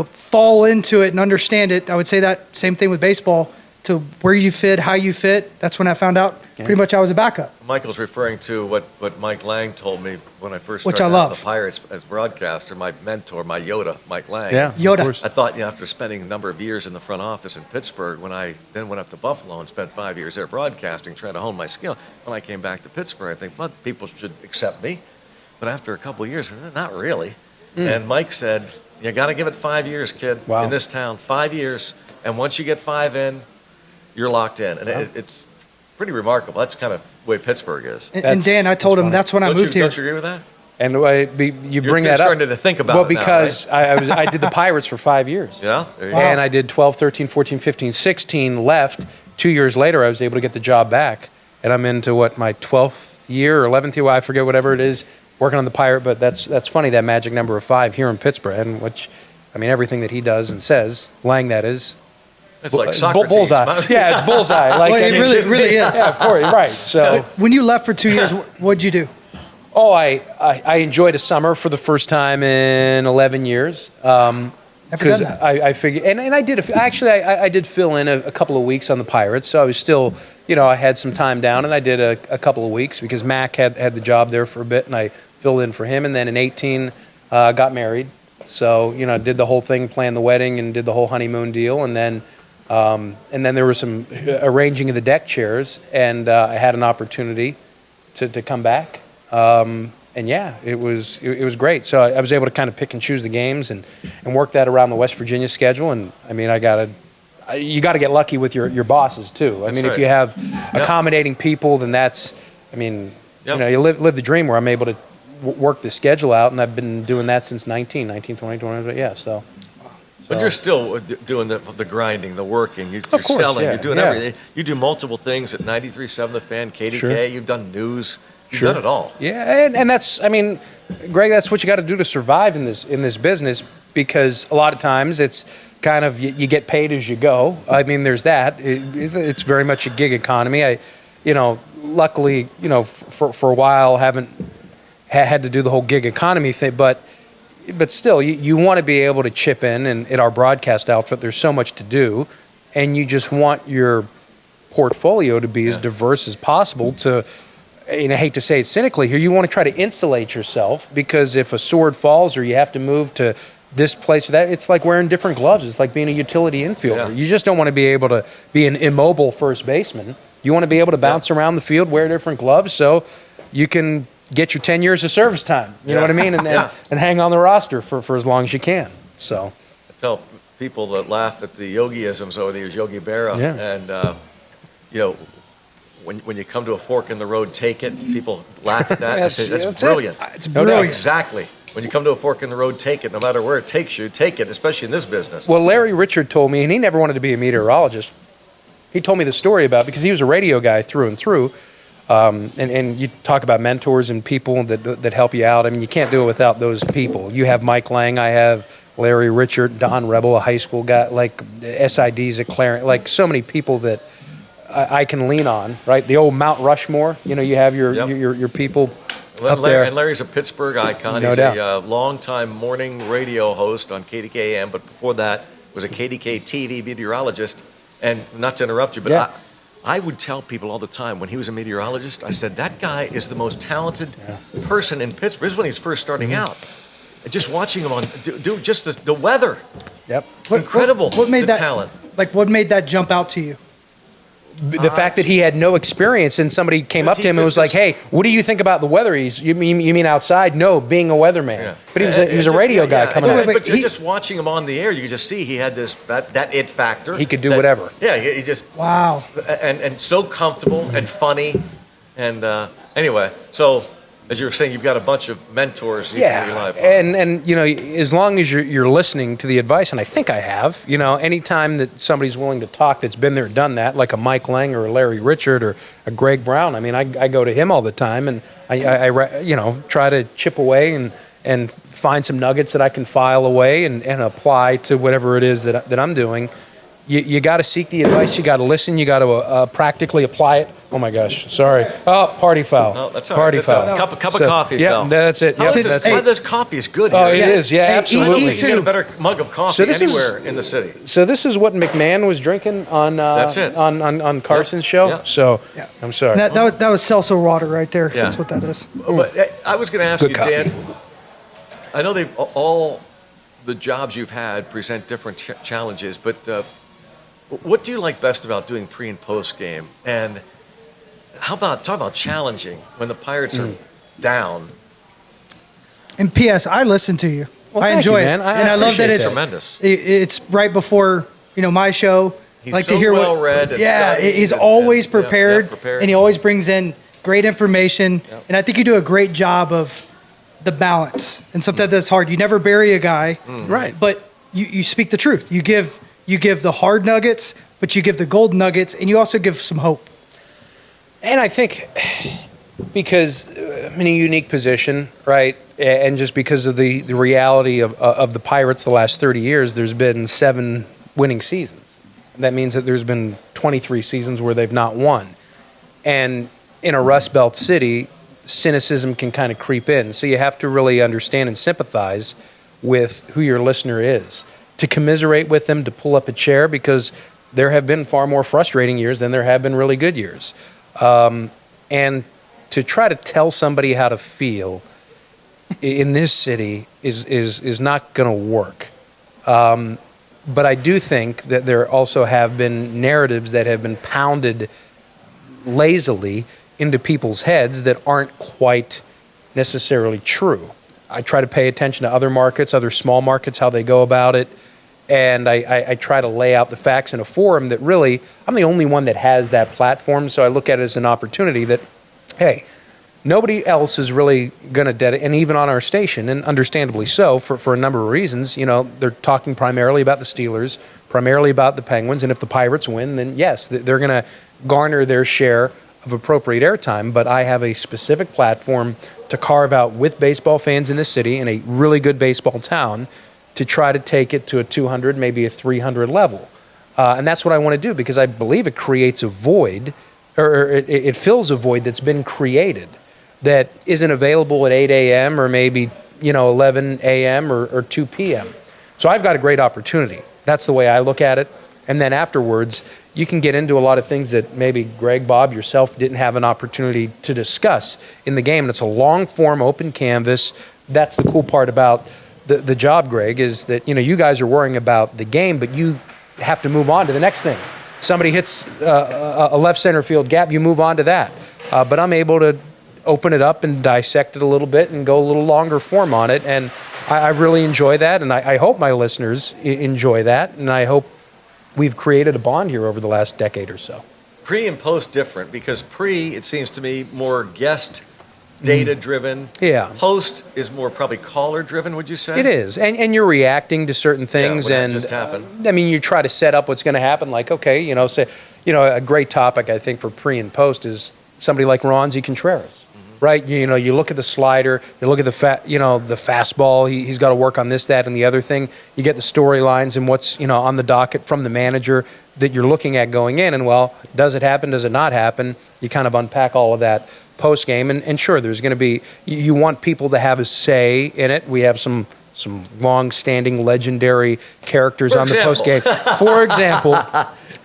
fall into it and understand it. I would say that same thing with baseball, to where you fit, how you fit. That's when I found out pretty much I was a backup. Michael's referring to what Mike Lang told me when I first Which started I out love. the Pirates as broadcaster, my mentor, my Yoda, Mike Lang. Yeah, Yoda. of course. I thought, after spending a number of years in the front office in Pittsburgh, when I then went up to Buffalo and spent 5 years there broadcasting, trying to hone my skill, when I came back to Pittsburgh, I think, well, people should accept me. But after a couple of years, not really. And Mike said, you got to give it 5 years, kid, in this town, 5 years. And once you get 5 in, you're locked in. And it's pretty remarkable. That's kind of the way Pittsburgh is. And Dan, I told him that's when I moved here. Don't you agree with that? And you bring that up. You're starting to think about well, it now, because I did the Pirates for 5 years. Yeah? There you go. And I did 12, 13, 14, 15, 16, left. 2 years later, I was able to get the job back. And I'm into, my 12th year or 11th year, I forget, whatever it is, working on the Pirate. But that's funny, that magic number of 5 here in Pittsburgh. And everything that he does and says, Lang that is. It's like Socrates. Bullseye. Yeah, it's bullseye. Well, it really is. Yeah, of course, right. So When you left for 2 years, what'd you do? Oh, I enjoyed a summer for the first time in 11 years. Because I figured, and I did, I did fill in a couple of weeks on the Pirates, so I was still, I had some time down, and I did a couple of weeks because Mac had the job there for a bit, and I filled in for him, and then in 18, got married. So, did the whole thing, planned the wedding, and did the whole honeymoon deal, and then there was some arranging of the deck chairs, and I had an opportunity to come back. And yeah, it was great. So I was able to kind of pick and choose the games and work that around the West Virginia schedule. And you got to get lucky with your bosses too. That's if right. you have accommodating people, then that's, you live the dream where I'm able to work the schedule out, and I've been doing that since 19, 20, yeah. So. But you're still doing the grinding, the working. You're course, selling. yeah, You're doing yeah. everything. You do multiple things at 93.7 The Fan, KDK. Sure. You've done news. You've done it all. Yeah, and that's, I mean, Greg, that's what you got to do to survive in this business, because a lot of times it's kind of you get paid as you go. I mean, there's that. It's very much a gig economy. Luckily, for a while, haven't had to do the whole gig economy thing, but still, you want to be able to chip in, and in our broadcast outfit, there's so much to do, and you just want your portfolio to be as diverse as possible to, and I hate to say it cynically here, you want to try to insulate yourself, because if a sword falls or you have to move to this place or that, it's like wearing different gloves. It's like being a utility infielder. Yeah. You just don't want to be able to be an immobile first baseman. You want to be able to bounce around the field, wear different gloves, so you can get your 10 years of service time. You know what I mean? And hang on the roster for as long as you can. So I tell people that laugh at the yogiisms over the years, Yogi Berra, and when you come to a fork in the road, take it. People laugh at that. I say, that's brilliant. It's brilliant. Exactly. When you come to a fork in the road, take it. No matter where it takes you, take it, especially in this business. Well, Larry Richard told me, and he never wanted to be a meteorologist. He told me the story about, because he was a radio guy through and through. And you talk about mentors and people that help you out. I mean, you can't do it without those people. You have Mike Lang, I have Larry Richard, Don Rebel, a high school guy, like SIDs at Clarence, like so many people that I can lean on, right? The old Mount Rushmore, you have your people up there. And Larry's a Pittsburgh icon. He's a longtime morning radio host on KDK AM, but before that was a KDK TV meteorologist. And not to interrupt you, but I would tell people all the time when he was a meteorologist, I said, that guy is the most talented person in Pittsburgh. This is when he was first starting out. And just watching him do just the weather. Yep. Incredible. What made the that talent. Like, what made that jump out to you? The fact that he had no experience, and somebody came up to him and was like, "Hey, what do you think about the weather?" You mean outside? No, being a weatherman. Yeah. But he was a radio guy coming up. But just watching him on the air, you could just see he had that it factor. He could do whatever. Yeah, he just and so comfortable and funny, and anyway, so. As you were saying, you've got a bunch of mentors in your life. And as long as you're listening to the advice, and I think I have, anytime that somebody's willing to talk that's been there, done that, like a Mike Lang or a Larry Richard or a Greg Brown, I mean, I go to him all the time, and I try to chip away and find some nuggets that I can file away and apply to whatever it is that I'm doing. You got to seek the advice. You got to listen. You got to practically apply it. Oh my gosh, sorry. Oh, party foul. No, that's all party right. foul. Cup of coffee. Yeah, that's it. This coffee is good. Oh, it is. Yeah, absolutely. You get a better mug of coffee anywhere in the city. So this is what McMahon was drinking on. That's it. On Carson's show. Yep. So I'm sorry. That was seltzer water right there. Yeah. That's what that is. But I was going to ask you, Dan. I know all the jobs you've had present different challenges, but what do you like best about doing pre and post game? And talk about challenging when the Pirates are down? And P.S. I listen to you. Well, I enjoy you, it, man. and I love that it's tremendous. It's right before my show. He's like so to hear well read. He's always prepared, and he always brings in great information. Yep. And I think you do a great job of the balance. And sometimes that's hard. You never bury a guy, right? But you speak the truth. You give the hard nuggets, but you give the gold nuggets, and you also give some hope. And I think because I'm in a unique position, right? And just because of the reality of the Pirates the last 30 years, there's been 7 winning seasons. That means that there's been 23 seasons where they've not won. And in a Rust Belt city, cynicism can kind of creep in. So you have to really understand and sympathize with who your listener is, to commiserate with them, to pull up a chair, because there have been far more frustrating years than there have been really good years. And to try to tell somebody how to feel in this city is not going to work. But I do think that there also have been narratives that have been pounded lazily into people's heads that aren't quite necessarily true. I try to pay attention to other markets, other small markets, how they go about it. And I try to lay out the facts in a forum that really, I'm the only one that has that platform. So I look at it as an opportunity that, hey, nobody else is really going to dedicate, and even on our station, and understandably so, for a number of reasons. They're talking primarily about the Steelers, primarily about the Penguins. And if the Pirates win, then yes, they're going to garner their share of appropriate airtime, but I have a specific platform to carve out with baseball fans in the city in a really good baseball town to try to take it to a 200, maybe a 300 level. And that's what I want to do because I believe it creates a void, or it fills a void that's been created that isn't available at 8 a.m. or maybe 11 a.m. or 2 p.m. So I've got a great opportunity. That's the way I look at it. And then afterwards, you can get into a lot of things that maybe Greg, Bob, yourself didn't have an opportunity to discuss in the game. And it's a long form, open canvas. That's the cool part about the job, Greg, is that you guys are worrying about the game, but you have to move on to the next thing. Somebody hits a left center field gap, you move on to that. But I'm able to open it up and dissect it a little bit and go a little longer form on it. And I really enjoy that. And I hope my listeners enjoy that. And I hope we've created a bond here over the last decade or so. Pre and post different because pre, it seems to me, more guest data driven. Yeah. Post is more probably caller driven, would you say? It is. And you're reacting to certain things. Yeah, and just happened. You try to set up what's going to happen. Like, okay, a great topic, I think, for pre and post is somebody like Ronzi Contreras. Right, you look at the slider, you look at the fastball. He's got to work on this, that, and the other thing. You get the storylines and what's on the docket from the manager that you're looking at going in. And does it happen? Does it not happen? You kind of unpack all of that post game. And sure, there's going to be. You want people to have a say in it. We have some long-standing legendary characters on the post game. For example.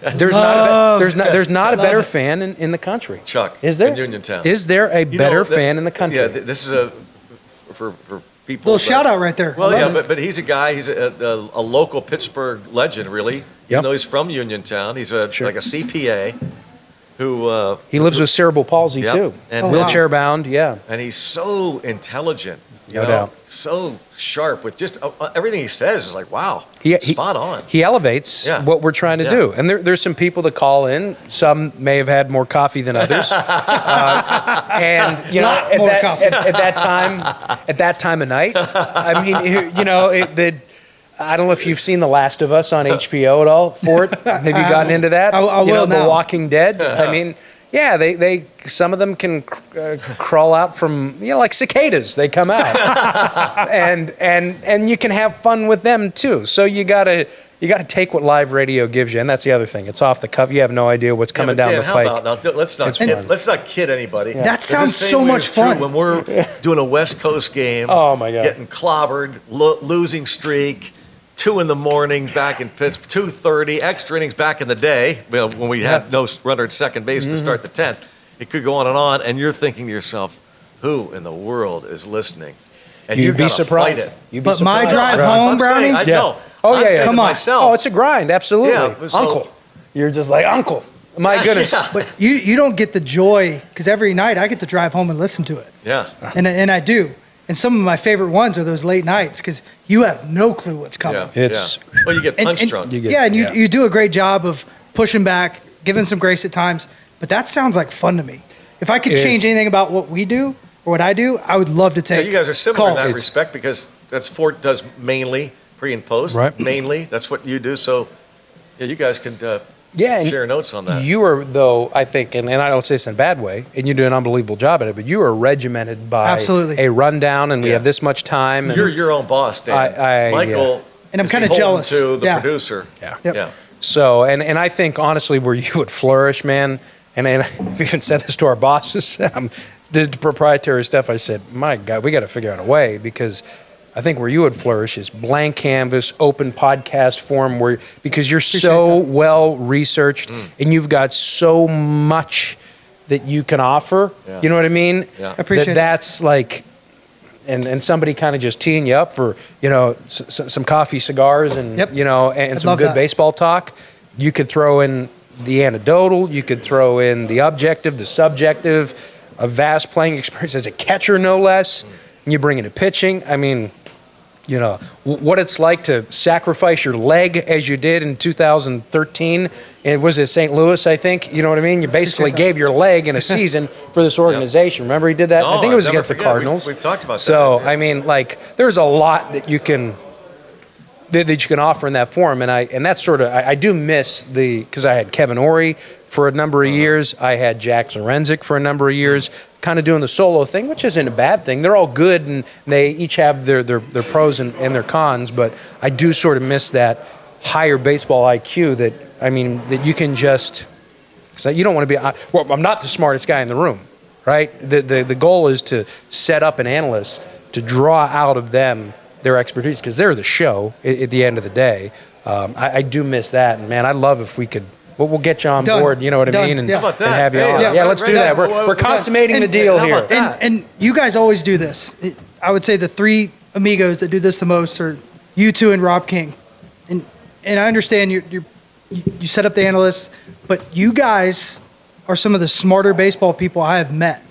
There's not a better fan in the country. Chuck, is there? In Uniontown. Is there a better fan in the country? Yeah, this is for people. Little shout out right there. Well, yeah, but he's a guy. He's a local Pittsburgh legend, really. Even though he's from Uniontown, he's like a CPA who. He lives with cerebral palsy too, and wheelchair bound. Yeah, and he's so intelligent. No doubt. So sharp with just everything he says is like, wow, spot on. He elevates what we're trying to do. And there's some people that call in. Some may have had more coffee than others. At that time of night, I don't know if you've seen The Last of Us on HBO at all, Fort. Have you gotten into that? I will now. The Walking Dead. Yeah, they some of them can crawl out from like cicadas. They come out, and you can have fun with them too. So you gotta take what live radio gives you, and that's the other thing. It's off the cuff. You have no idea what's coming down the pike. How about now? Let's not kid anybody. That sounds so much fun. When we're doing a West Coast game, oh my God, getting clobbered, losing streak. 2 a.m. back in Pittsburgh, 2:30, extra innings back in the day, when we had no runner at second base to start the 10th. It could go on, and you're thinking to yourself, who in the world is listening? And you'd be surprised. But my drive home, Brownie? I know. Oh, yeah. Come on. Myself, oh, it's a grind, absolutely. Yeah, Uncle. You're just like, Uncle. My goodness. But you don't get the joy, because every night I get to drive home and listen to it. Yeah. And I do. And some of my favorite ones are those late nights because you have no clue what's coming. Yeah. Well, you get punch drunk. You do a great job of pushing back, giving some grace at times. But that sounds like fun to me. If I could change anything about what we do or what I do, I would love to take you guys are similar calls. in that respect because that's Fort does mainly pre and post. Right. Mainly, that's what you do. So, you guys can share notes on that. You are, though, I think, and I don't say this in a bad way, and you do an unbelievable job at it, but you are regimented by a rundown, and we have this much time. And you're your own boss, Dan. Michael, and I'm kind of jealous to the producer. Yeah. So, and I think, honestly, where you would flourish, man, and I've even said this to our bosses, did proprietary stuff, I said, my God, we got to figure out a way, because I think where you would flourish is blank canvas, open podcast form, because you're so well researched and you've got so much that you can offer. Yeah. You know what I mean? Yeah. I appreciate that's like, and somebody kind of just teeing you up for some coffee, cigars, and and some good baseball talk. You could throw in the anecdotal, you could throw in the objective, the subjective, a vast playing experience as a catcher, no less. And you bring in a pitching. I mean, what it's like to sacrifice your leg as you did in 2013. It was at St. Louis, I think. You know what I mean? You basically gave your leg in a season for this organization. Remember he did that? No, I think it was against the Cardinals. We've talked about that. So, I mean, there's a lot that you can offer in that form. And that's sort of, I do miss because I had Kevin Ory for a number of years. I had Jack Zarenzik for a number of years, kind of doing the solo thing, which isn't a bad thing. They're all good, and they each have their pros and their cons, but I do sort of miss that higher baseball IQ that you can just, because you don't want to be, well, I'm not the smartest guy in the room, right? The goal is to set up an analyst to draw out of them their expertise, because they're the show at the end of the day. I do miss that, and man, I'd love if we could. We'll get you on board, you know what I mean, and, How about that? and have you Hey, on. yeah, Let's do that. We're consummating the deal how here. about that? And you guys always do this. I would say the three amigos that do this the most are you two and Rob King. And I understand you set up the analysts, but you guys are some of the smarter baseball people I have met.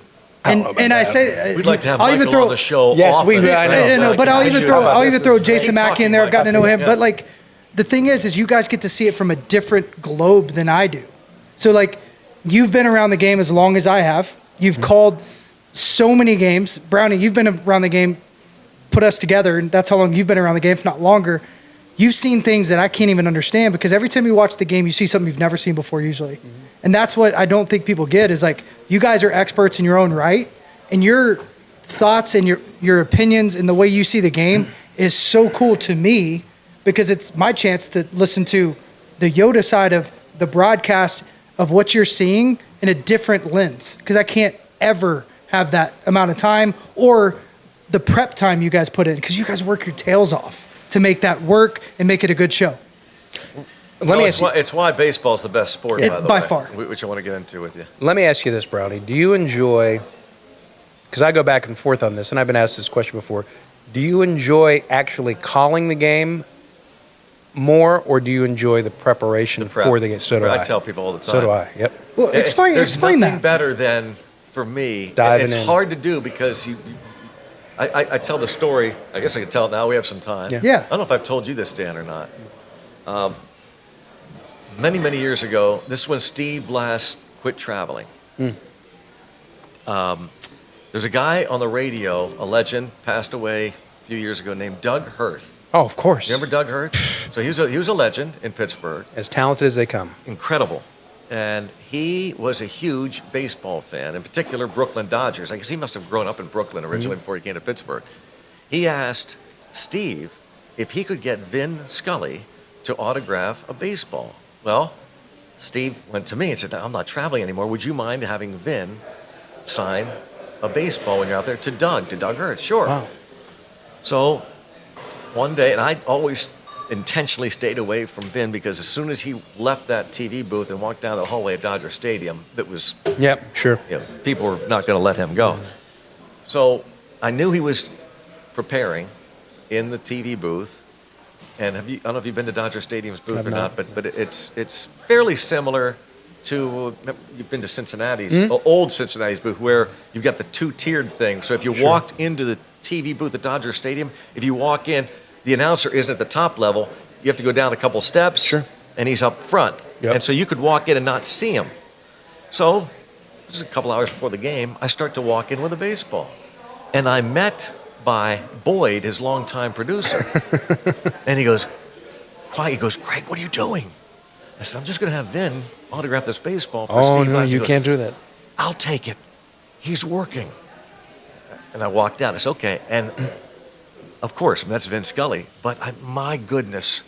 And I say We'd like to have I'll Michael even throw on the show. Yes, often. I know. but I'll even throw Jason Mackey in there. I've gotten to know him, Yeah. but like the thing is you guys get to see it from a different globe than I do. So like you've been around the game as long as I have. You've called so many games. Brownie, you've been around the game, put us together, and that's how long you've been around the game, if not longer. You've seen things that I can't even understand, because every time you watch the game, you see something you've never seen before usually. And that's what I don't think people get, is like you guys are experts in your own right, and your thoughts and your opinions and the way you see the game is so cool to me, because it's my chance to listen to the Yoda side of the broadcast of what you're seeing in a different lens, because I can't ever have that amount of time or the prep time you guys put in, because you guys work your tails off to make that work and make it a good show. Let me ask you, It's why baseball's the best sport, by the by way, far. which I want to get into with you. let me ask you this, Brownie. Do you enjoy, because I go back and forth on this, and I've been asked this question before, do you enjoy actually calling the game more, or do you enjoy the preparation Prep. for the game? So do I. I tell people all the time. So do I, yep. Well, explain There's explain nothing that. better than, for me, Diving it's in. hard to do because I tell the story. I guess I can tell it now. We have some time. Yeah. I don't know if I've told you this, Dan, or not. Many, many years ago, this is when Steve last quit traveling. There's a guy on the radio, a legend, passed away a few years ago, named Doug Hirth. Oh, of course. You remember Doug Hirth? So he was a legend in Pittsburgh. As talented as they come. Incredible. And he was a huge baseball fan, in particular Brooklyn Dodgers. I guess he must have grown up in Brooklyn originally before he came to Pittsburgh. He asked Steve if he could get Vin Scully to autograph a baseball. Well, Steve went to me and said, I'm not traveling anymore. Would you mind having Vin sign a baseball when you're out there to Doug Hirth? Sure. Wow. So one day, and I always intentionally stayed away from Vin, because as soon as he left that TV booth and walked down the hallway at Dodger Stadium, it was, Yep, sure. people were not going to let him go. So I knew he was preparing in the TV booth. And I don't know if you've been to Dodger Stadium's booth I've or not. not, but it's fairly similar to, you've been to Cincinnati's, old Cincinnati's booth, where you've got the two-tiered thing. So if you walked into the TV booth at Dodger Stadium, if you walk in, the announcer isn't at the top level. You have to go down a couple steps, Sure. and he's up front. Yep. And so you could walk in and not see him. So this is a couple hours before the game, I start to walk in with a baseball. And I'm met by Boyd, his longtime producer. And he goes, quiet. He goes, Greg, what are you doing? I said, I'm just going to have Vin autograph this baseball for Oh, Steve. no, He you goes, can't do that. I'll take it. He's working. And I walked out. I said, okay. And of course, that's Vin Scully. But my goodness,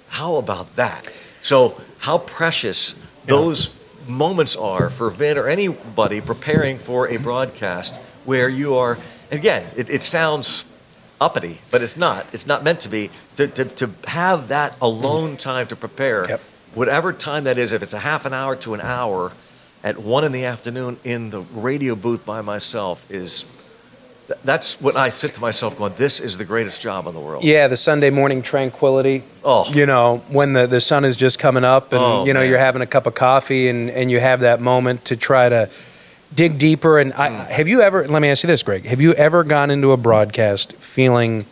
how about that? So how precious those moments are for Vin or anybody preparing for a broadcast where you are, and again, it sounds uppity, but it's not. It's not meant to be. To have that alone time to prepare, Yep. whatever time that is, if it's a half an hour to an hour at 1 p.m. in the radio booth by myself, that's what I sit to myself going, this is the greatest job in the world. Yeah, the Sunday morning tranquility. Oh. You know, when the sun is just coming up and, Oh, man. you're having a cup of coffee and you have that moment to try to dig deeper. And have you ever, let me ask you this, Greg, have you ever gone into a broadcast feeling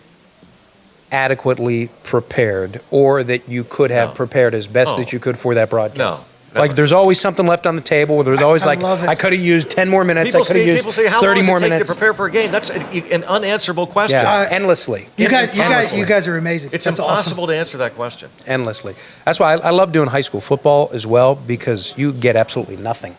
adequately prepared, or that you could have No. prepared as best Oh. that you could for that broadcast? Like there's always something left on the table. Where there's always I love it. I could have used 10 more minutes. People I could have used people say, how 30 long does more it take minutes. to prepare for a game? That's an unanswerable question. Yeah, endlessly. You guys are amazing. It's That's impossible awesome. to answer that question. Endlessly. That's why I love doing high school football as well, because you get absolutely nothing.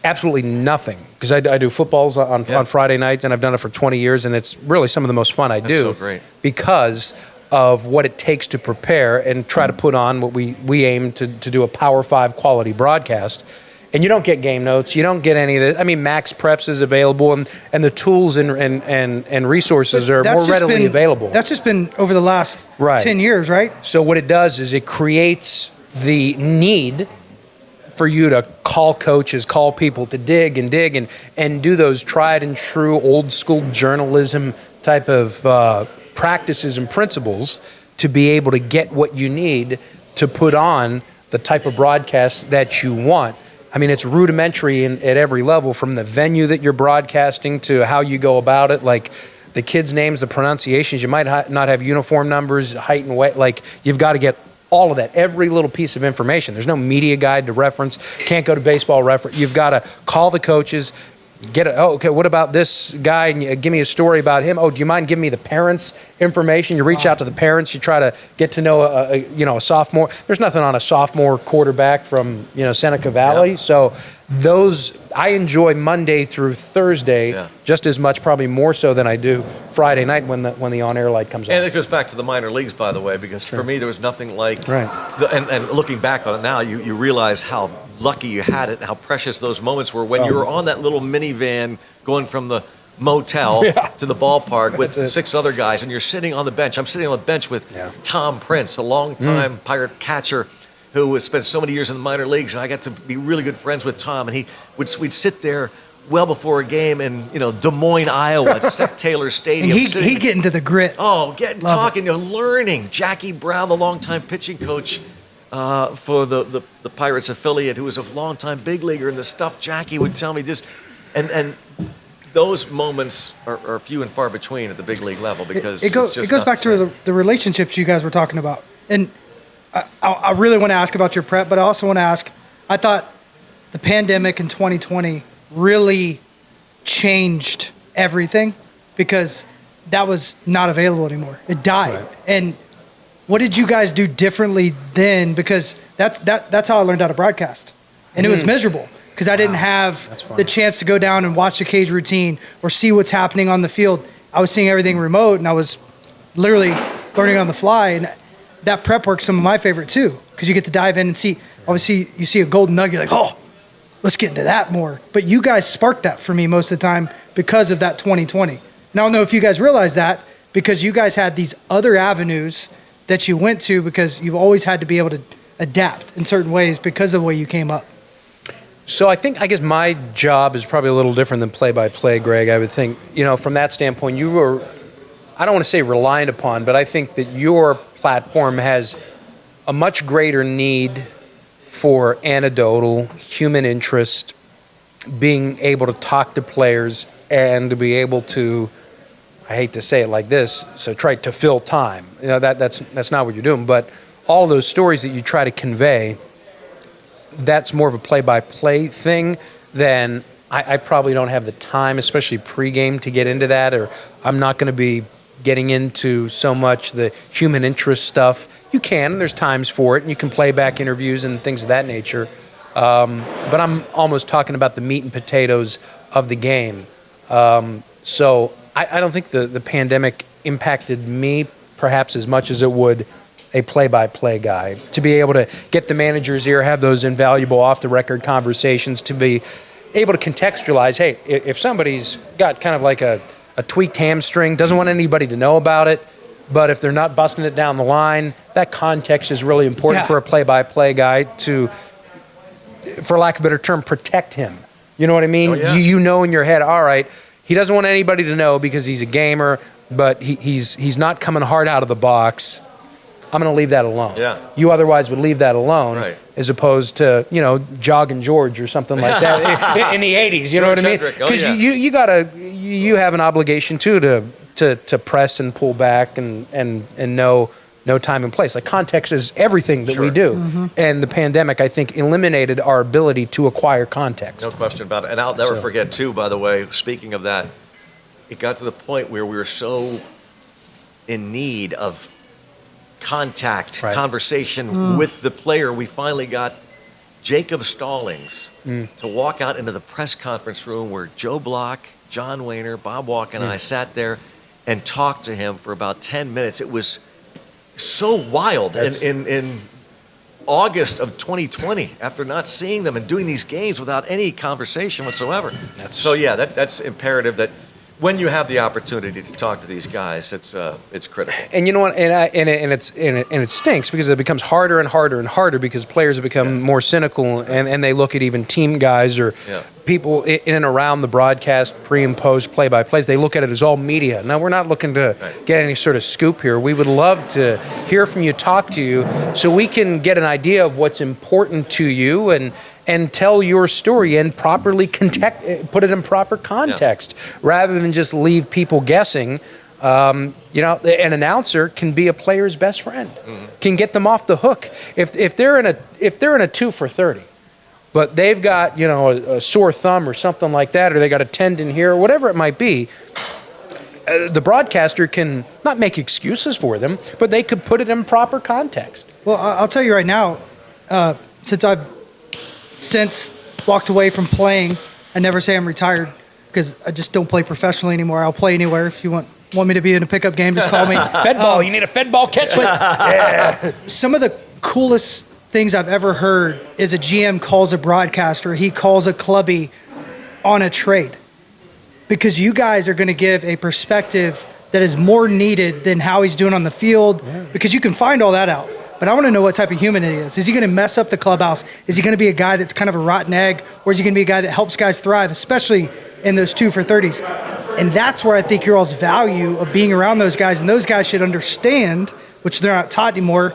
Absolutely nothing. Because I do footballs on Friday nights, and I've done it for 20 years, and it's really some of the most fun I do. so great. Because of what it takes to prepare and try to put on what we aim to do a Power 5 quality broadcast. And you don't get game notes. You don't get any of this. I mean, Max Preps is available, and the tools and resources are more readily available. That's just been over the last 10 years, right? So what it does is it creates the need for you to call coaches, call people to dig and do those tried and true old school journalism type of practices and principles to be able to get what you need to put on the type of broadcast that you want. I mean, it's rudimentary at every level, from the venue that you're broadcasting to how you go about it, like the kids' names, the pronunciations. You might not have uniform numbers, height and weight. Like, you've got to get all of that, every little piece of information. There's no media guide to reference. Can't go to baseball reference. You've got to call the coaches, okay, what about this guy? And give me a story about him. Oh, do you mind giving me the parents' information? You reach out to the parents. You try to get to know a sophomore. There's nothing on a sophomore quarterback from Seneca Valley. Yeah. So I enjoy Monday through Thursday just as much, probably more so than I do Friday night when the on-air light comes on. And it goes back to the minor leagues, by the way, because for me there was nothing like. Right. And looking back on it now, you realize how lucky you had it and how precious those moments were when you were on that little minivan going from the motel to the ballpark with 6 other guys, and you're sitting on the bench. I'm sitting on the bench with Tom Prince, a longtime Pirate catcher who has spent so many years in the minor leagues, and I got to be really good friends with Tom, and we'd sit there well before a game in Des Moines, Iowa at Sec Taylor Stadium. And he get into the grit. Talking, learning. Jackie Brown, the longtime pitching coach for the Pirates affiliate, who was a longtime big leaguer, and the stuff Jackie would tell me just, and those moments are few and far between at the big league level, because it goes back to the relationships you guys were talking about. And I really want to ask about your prep, but I also want to ask, I thought the pandemic in 2020 really changed everything, because that was not available anymore. It died. Right. And what did you guys do differently then? Because that's how I learned how to broadcast. And it was miserable, because I didn't have the chance to go down and watch the cage routine or see what's happening on the field. I was seeing everything remote, and I was literally learning on the fly. And that prep work's some of my favorite too, because you get to dive in and see, obviously you see a golden nugget, like, oh, let's get into that more. But you guys sparked that for me most of the time because of that 2020. And I don't know if you guys realize that, because you guys had these other avenues that you went to, because you've always had to be able to adapt in certain ways because of the way you came up. So I guess my job is probably a little different than play-by-play, Greg. I would think, from that standpoint, you were, I don't want to say reliant upon, but I think that your platform has a much greater need for anecdotal, human interest, being able to talk to players and to be able to, I hate to say it like this, so try to fill time. That's not what you're doing, but all those stories that you try to convey, that's more of a play-by-play thing than I probably don't have the time, especially pregame, to get into that, or I'm not going to be getting into so much the human interest stuff. You can, and there's times for it, and you can play back interviews and things of that nature. But I'm almost talking about the meat and potatoes of the game. So I don't think the pandemic impacted me perhaps as much as it would a play-by-play guy. To be able to get the manager's ear, have those invaluable off-the-record conversations, to be able to contextualize, hey, if somebody's got kind of like a tweaked hamstring, doesn't want anybody to know about it, but if they're not busting it down the line, that context is really important for a play-by-play guy to, for lack of a better term, protect him. You know what I mean? You know in your head, all right, he doesn't want anybody to know because he's a gamer, but he's not coming hard out of the box. I'm going to leave that alone. Yeah. You otherwise would leave that alone, as opposed to, Jogging George or something like that in the 80s. You know what I mean? Because you have an obligation too to press and pull back and know no time and place. Like context is everything that we Sure. do. And the pandemic, I think, eliminated our ability to acquire context. No question about it. And I'll never So- forget, too, by the way, speaking of that, it got to the point where we were so in need of contact, Right. conversation with the player, we finally got Jacob Stallings to walk out into the press conference room where Joe Block, John Wayner, Bob Walk, and I sat there and talked to him for about 10 minutes. It was so wild in August of 2020 after not seeing them and doing these games without any conversation whatsoever. So yeah, that's imperative that when you have the opportunity to talk to these guys, it's critical. And you know what? And it stinks because it becomes harder and harder and harder because players have become more cynical and they look at even team guys or people in and around the broadcast, pre and post, play by plays. They look at it as all media. Now we're not looking to get any sort of scoop here. We would love to hear from you, talk to you, so we can get an idea of what's important to you and tell your story and properly put it in proper context rather than just leave people guessing. An announcer can be a player's best friend, can get them off the hook. If they're in a 2 for 30, but they've got a sore thumb or something like that, or they got a tendon here, or whatever it might be, the broadcaster can not make excuses for them, but they could put it in proper context. Well, I'll tell you right now, since I've walked away from playing, I never say I'm retired because I just don't play professionally anymore. I'll play anywhere. If you want me to be in a pickup game, just call me. Fed ball, you need a fed ball catcher. Some of the coolest things I've ever heard is a GM calls a broadcaster, he calls a clubby on a trade. Because you guys are going to give a perspective that is more needed than how he's doing on the field, because you can find all that out. But I want to know what type of human he is. Is he going to mess up the clubhouse? Is he going to be a guy that's kind of a rotten egg? Or is he going to be a guy that helps guys thrive, especially in those 2 for 30s? And that's where I think your all's value of being around those guys. And those guys should understand, which they're not taught anymore.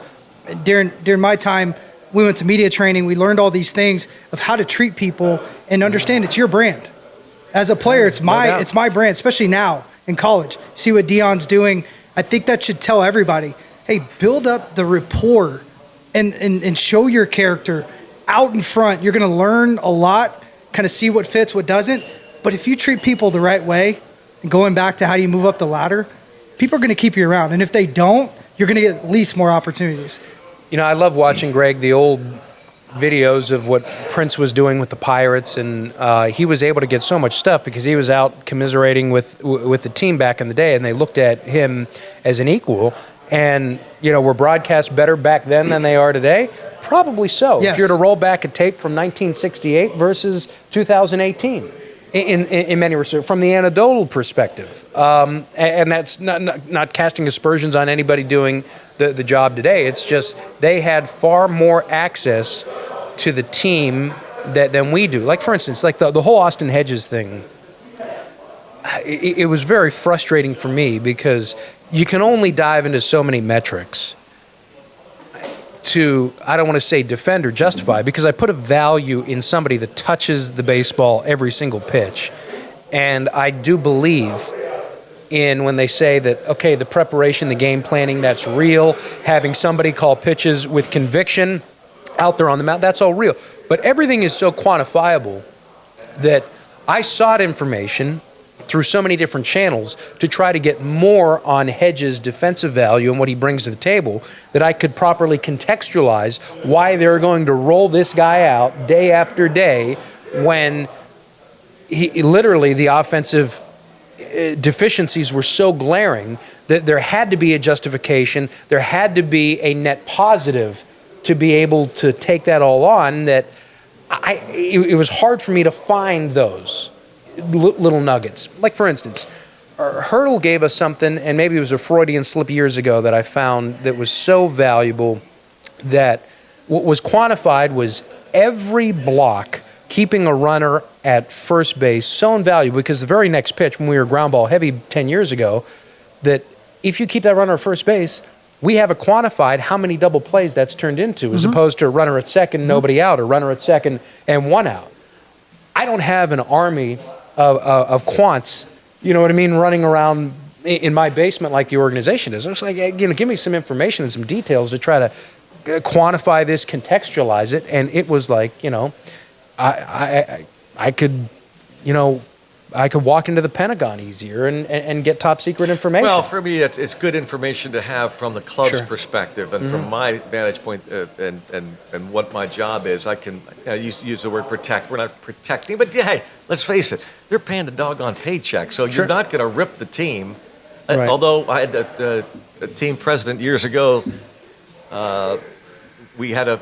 During my time, we went to media training. We learned all these things of how to treat people and understand it's your brand. As a player, it's my brand, especially now in college. See what Dion's doing. I think that should tell everybody, hey, build up the rapport and show your character out in front. You're going to learn a lot, kind of see what fits, what doesn't. But if you treat people the right way, and going back to how do you move up the ladder, people are going to keep you around. And if they don't, you're going to get at least more opportunities. I love watching, Greg, the old videos of what Prince was doing with the Pirates, and he was able to get so much stuff because he was out commiserating with the team back in the day, and they looked at him as an equal. And, were broadcasts better back then than they are today? Probably so. Yes. If you were to roll back a tape from 1968 versus 2018, in many respects, from the anecdotal perspective. And that's not casting aspersions on anybody doing the job today. It's just they had far more access to the team than we do. Like, for instance, like the whole Austin Hedges thing, it was very frustrating for me because you can only dive into so many metrics to, I don't want to say defend or justify, because I put a value in somebody that touches the baseball every single pitch. And I do believe in when they say that, okay, the preparation, the game planning, that's real. Having somebody call pitches with conviction out there on the mound, that's all real. But everything is so quantifiable that I sought information through so many different channels to try to get more on Hedges' defensive value and what he brings to the table, that I could properly contextualize why they're going to roll this guy out day after day when he literally the offensive deficiencies were so glaring that there had to be a justification, there had to be a net positive to be able to take that all on, that it was hard for me to find those little nuggets. Like, for instance, Hurdle gave us something, and maybe it was a Freudian slip years ago that I found that was so valuable, that what was quantified was every block keeping a runner at first base so invaluable, because the very next pitch when we were ground ball heavy 10 years ago, that if you keep that runner at first base, we have quantified how many double plays that's turned into, as opposed to a runner at second, nobody out, or runner at second and one out. I don't have an army of quants, you know what I mean, running around in my basement like the organization is. I was like, give me some information and some details to try to quantify this, contextualize it. And it was like, I could, I could walk into the Pentagon easier and get top secret information. Well, for me, it's good information to have from the club's perspective and from my vantage point and what my job is. I can use the word protect. We're not protecting, but hey, let's face it, they're paying a doggone paycheck, so you're not going to rip the team. Right. Although I had the team president years ago, we had a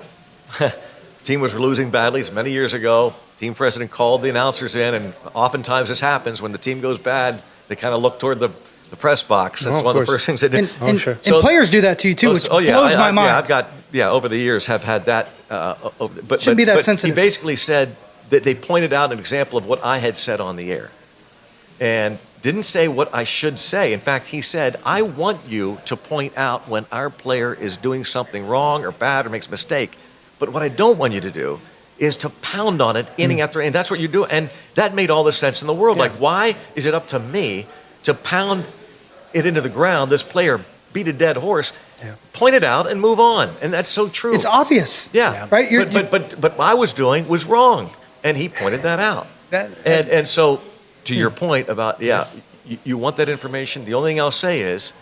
team was losing badly. It's many years ago. Team president called the announcers in, and oftentimes this happens when the team goes bad. They kind of look toward the press box. That's one of the first things they do. And players do that to you too, which blows my mind. Yeah, I've got over the years have had that. But shouldn't be that sensitive. He basically said that they pointed out an example of what I had said on the air, and didn't say what I should say. In fact, he said, "I want you to point out when our player is doing something wrong or bad or makes a mistake. But what I don't want you to do is to pound on it inning after inning." And that's what you do. And that made all the sense in the world. Like, why is it up to me to pound it into the ground, this player beat a dead horse, point it out and move on? And that's so true. It's obvious. Yeah. Right? But what I was doing was wrong. And he pointed that out. And so, to your point about, you want that information. The only thing I'll say is,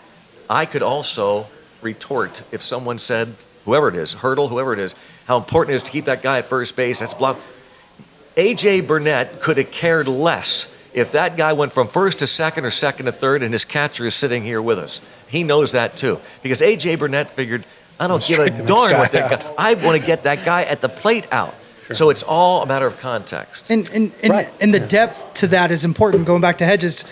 I could also retort if someone said, whoever it is, Hurdle, whoever it is, how important it is to keep that guy at first base. That's block. A.J. Burnett could have cared less if that guy went from first to second or second to third and his catcher is sitting here with us. He knows that too. Because A.J. Burnett figured, I don't give a darn what that guy, I want to get that guy at the plate out. Sure. So it's all a matter of context. And the depth to that is important. Going back to Hedges,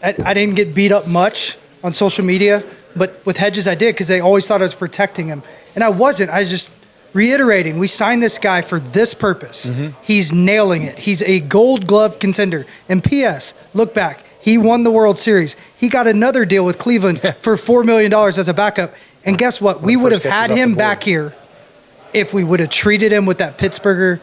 I didn't get beat up much on social media, but with Hedges I did because they always thought I was protecting him. And I wasn't. I was just reiterating, we signed this guy for this purpose. He's nailing it. He's a Gold Glove contender. And P.S., look back, he won the World Series. He got another deal with Cleveland for $4 million as a backup. And guess what? We would have had him back here if we would have treated him with that Pittsburgher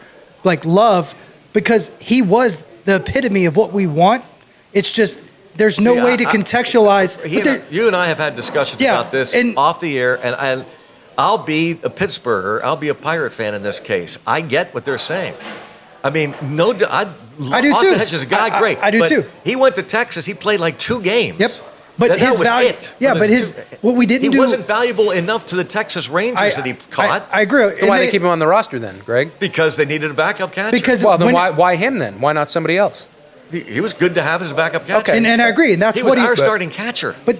love, because he was the epitome of what we want. It's just there's no way to contextualize. You and I have had discussions about this off the air, and I'll be a Pittsburgher. I'll be a Pirate fan in this case. I get what they're saying. I mean, I do Austin too. Hedges is a guy, great. I do too. He went to Texas. He played like 2 games. Yep. But his value, what we didn't do. He wasn't valuable enough to the Texas Rangers that he caught. I agree. So why they keep him on the roster then, Greg? Because they needed a backup catcher. Why him then? Why not somebody else? He was good to have as a backup catcher. Okay. And I agree. And he was our starting catcher. But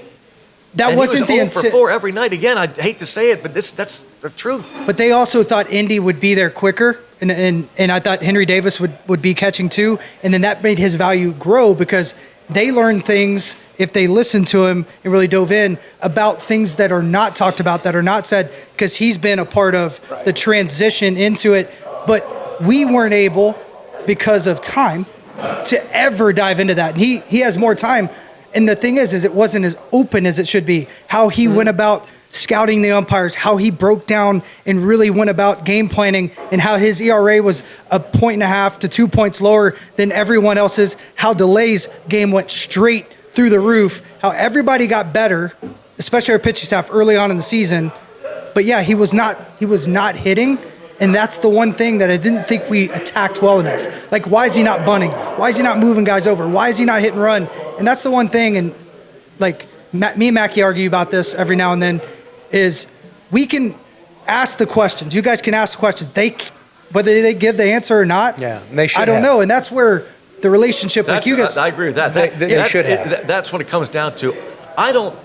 that wasn't the intent. He was 0 for 4 every night. Again, I hate to say it, but that's the truth. But they also thought Indy would be there quicker. And I thought Henry Davis would be catching too. And then that made his value grow because they learned things, if they listened to him and really dove in, about things that are not talked about, that are not said, because he's been a part of the transition into it. But we weren't able, because of time, to ever dive into that. And he has more time. And the thing is it wasn't as open as it should be. How he went about scouting the umpires, how he broke down and really went about game planning, and how his ERA was 1.5 to 2 points lower than everyone else's, how DeLay's game went straight through the roof, how everybody got better, especially our pitching staff early on in the season. But yeah, he was not hitting, and that's the one thing that I didn't think we attacked well enough. Like, why is he not bunting? Why is he not moving guys over? Why is he not hit and run? And that's the one thing, and me and Mackie argue about this every now and then, is we can ask the questions. You guys can ask the questions. Whether they give the answer or not, they should. I don't know. And that's where the relationship, you guys. I agree with that. They should have. That's what it comes down to. I don't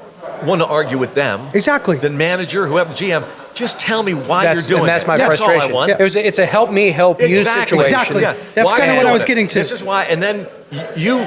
want to argue with them. Exactly. The manager, whoever, GM, just tell me why you're doing it. That's my frustration. That's all I want. It's a help me help you situation. Exactly. Yeah. That's kind of what I was getting to. This is why. And then you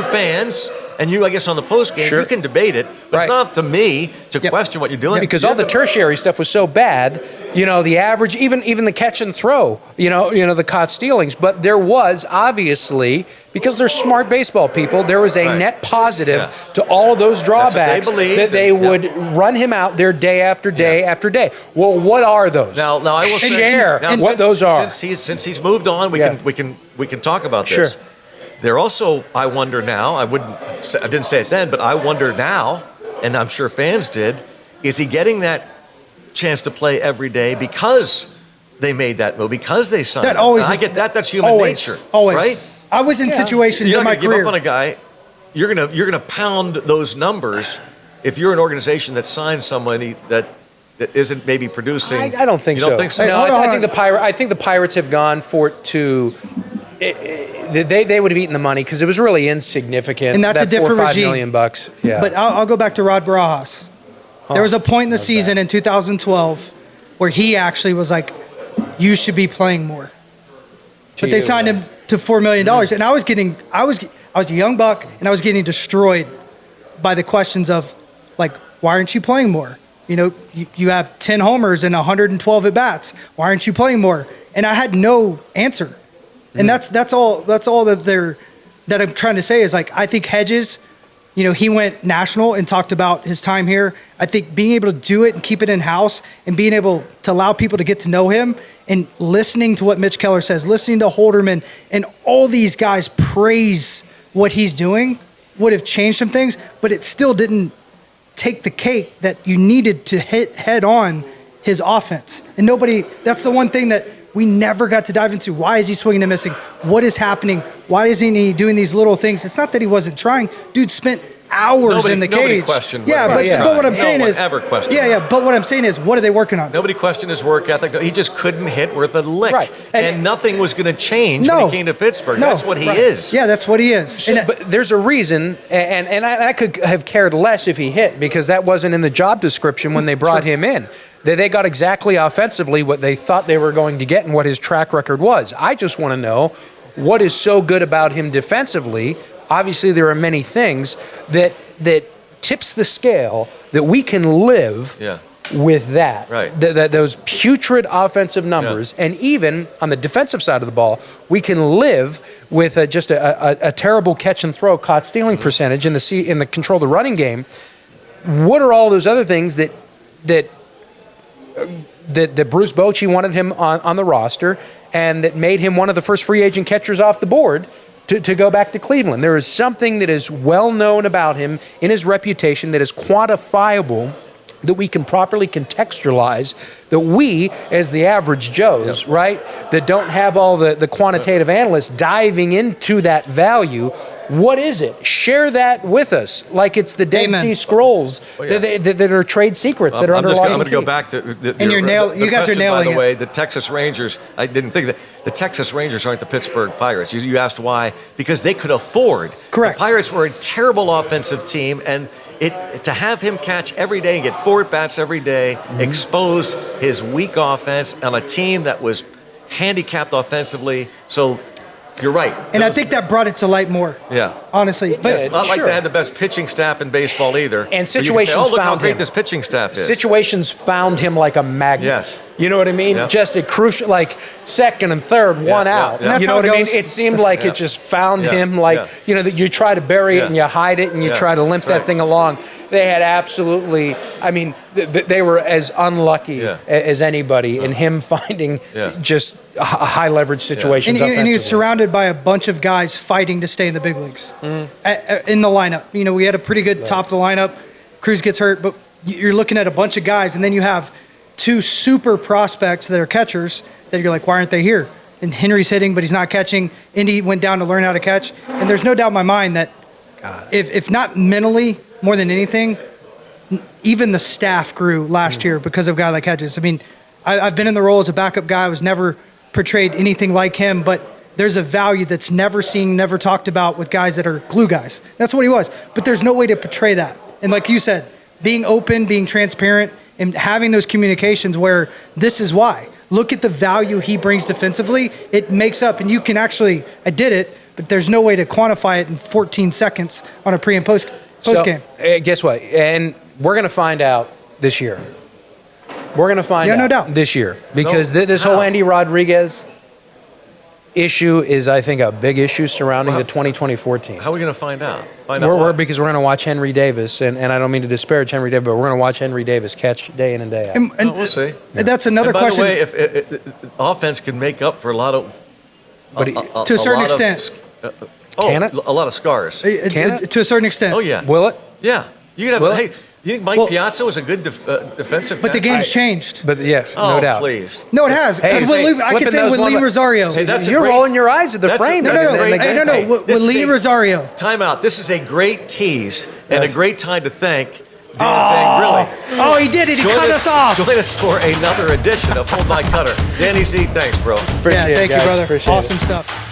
fans, and you, I guess, on the post game, you can debate it. But it's not up to me to question what you're doing. Because all the tertiary stuff was so bad. The average, even the catch and throw. The caught stealings. But there was obviously, because they're smart baseball people, there was a net positive to all of those drawbacks that they would run him out there day after day after day. Well, what are those? Now I will share what those are. Since he's moved on, we can talk about this. they're also, I wonder now, I didn't say it then, but I wonder now, and I'm sure fans did, is he getting that chance to play every day because they made that move, because they signed That him? always I is- get that. That's human always, nature, always. right? I was in situations You're in not my going to give career. up on a guy. You're gonna pound those numbers if you're an organization that signs somebody that isn't maybe producing. I don't think you so. Don't think so? No, Hey, hold I on. think the Pirates have gone for it to. They would have eaten the money because it was really insignificant. And that's that a different $4 or $5 regime. million bucks. Yeah. But I'll go back to Rod Barajas. There was a point in the season in 2012 where he actually was like, "You should be playing more." But they signed him to $4 million, and I was a young buck, and I was getting destroyed by the questions of, like, why aren't you playing more? You know, you have 10 homers and 112 at bats. Why aren't you playing more? And I had no answer. And that's all that I'm trying to say is, like, I think Hedges, you know, he went national and talked about his time here. I think being able to do it and keep it in house and being able to allow people to get to know him and listening to what Mitch Keller says, listening to Holderman and all these guys praise what he's doing would have changed some things, but it still didn't take the cake that you needed to hit head on his offense. And that's the one thing that we never got to dive into. Why is he swinging and missing? What is happening? Why isn't he doing these little things? It's not that he wasn't trying. Dude spent hours in the nobody cage. questioned Yeah, whether but, he was but what I'm trying. saying No one is, ever questioned yeah, that. yeah. But what I'm saying is, what are they working on? Nobody questioned his work ethic. He just couldn't hit worth a lick. Right. And nothing was going to change when he came to Pittsburgh. No. That's what he Right. is. Yeah, that's what he is. So, but there's a reason, and I could have cared less if he hit because that wasn't in the job description when they brought him in. They got exactly offensively what they thought they were going to get and what his track record was. I just want to know what is so good about him defensively. Obviously, there are many things that tips the scale that we can live with that. Right. Those putrid offensive numbers, and even on the defensive side of the ball, we can live with just a terrible catch and throw caught stealing percentage in the control of the running game. What are all those other things that Bruce Bochy wanted him on the roster and that made him one of the first free agent catchers off the board to go back to Cleveland? There is something that is well known about him in his reputation that is quantifiable, that we can properly contextualize, that we, as the average Joes, right, that don't have all the quantitative analysts diving into that value, what is it? Share that with us, like it's the Dead Sea Scrolls that are trade secrets that are under lock and key. I'm going to go back to you guys are nailing by the way, it. the Texas Rangers, I didn't think that the Texas Rangers aren't the Pittsburgh Pirates. You asked why. Because they could afford. Correct. The Pirates were a terrible offensive team, and to have him catch every day and get 4 at-bats every day exposed his weak offense on a team that was handicapped offensively. So you're right. And I think that brought it to light more. Yeah. Honestly. But It's not like they had the best pitching staff in baseball either. And But you can say, situations look how found great him. this pitching staff is. Situations found him like a magnet. Yes. You know what I mean? Yeah. Just a crucial, like second and third, one yeah, out. yeah. And that's You know how what it I mean? goes. It seemed like it just found him Yeah. you know, that you try to bury it Yeah. and you hide it and you Yeah. try to limp That's right. that thing along. They had absolutely, I mean, they were as unlucky as anybody in him finding just high leverage situations. And he was surrounded by a bunch of guys fighting to stay in the big leagues in the lineup. You know, we had a pretty good top of the lineup. Cruz gets hurt, but you're looking at a bunch of guys, and then you have 2 super prospects that are catchers that you're like, why aren't they here? And Henry's hitting, but he's not catching. Indy went down to learn how to catch. And there's no doubt in my mind that if not mentally, more than anything, even the staff grew last year because of a guy like Hedges. I mean, I've been in the role as a backup guy. I was never portrayed anything like him, but there's a value that's never seen, never talked about with guys that are glue guys. That's what he was. But there's no way to portray that. And like you said, being open, being transparent, and having those communications where this is why. Look at the value he brings defensively. It makes up, and you can actually, I did it, but there's no way to quantify it in 14 seconds on a pre and post game. Guess what? And we're going to find out this year. We're going to find out no doubt. this year because this whole Andy Rodriguez issue is, I think, a big issue surrounding the 2024 team. How are we going to find out? Because we're going to watch Henry Davis, and I don't mean to disparage Henry Davis, but we're going to watch Henry Davis catch day in and day out. And we'll see. That's another and by question. the way, if offense can make up for a lot of, to a certain extent. Oh, Can it? a lot of scars. Can it? To a certain extent. Oh, yeah. Will it? Yeah. You can have, Well- hey, you think Mike Well- Piazza was a good defensive But the catch? game's changed. But yeah, Oh, no doubt. please. No, it has. Hey, Because say, I could flipping say those with one- Lee Rosario. Hey, that's a You're great- rolling your eyes at the that's a- frame. that's no, a no, great- no, no. hey, With this is Lee a- Rosario. Time out. This is a great tease and Yes. a great time to thank Dan Zangrilli. Oh, he did it. He cut us off. Join us for another edition of Hold My Cutter. Danny Z, thanks, bro. Appreciate Yeah, it, thank you, guys. brother. Appreciate it. Awesome stuff.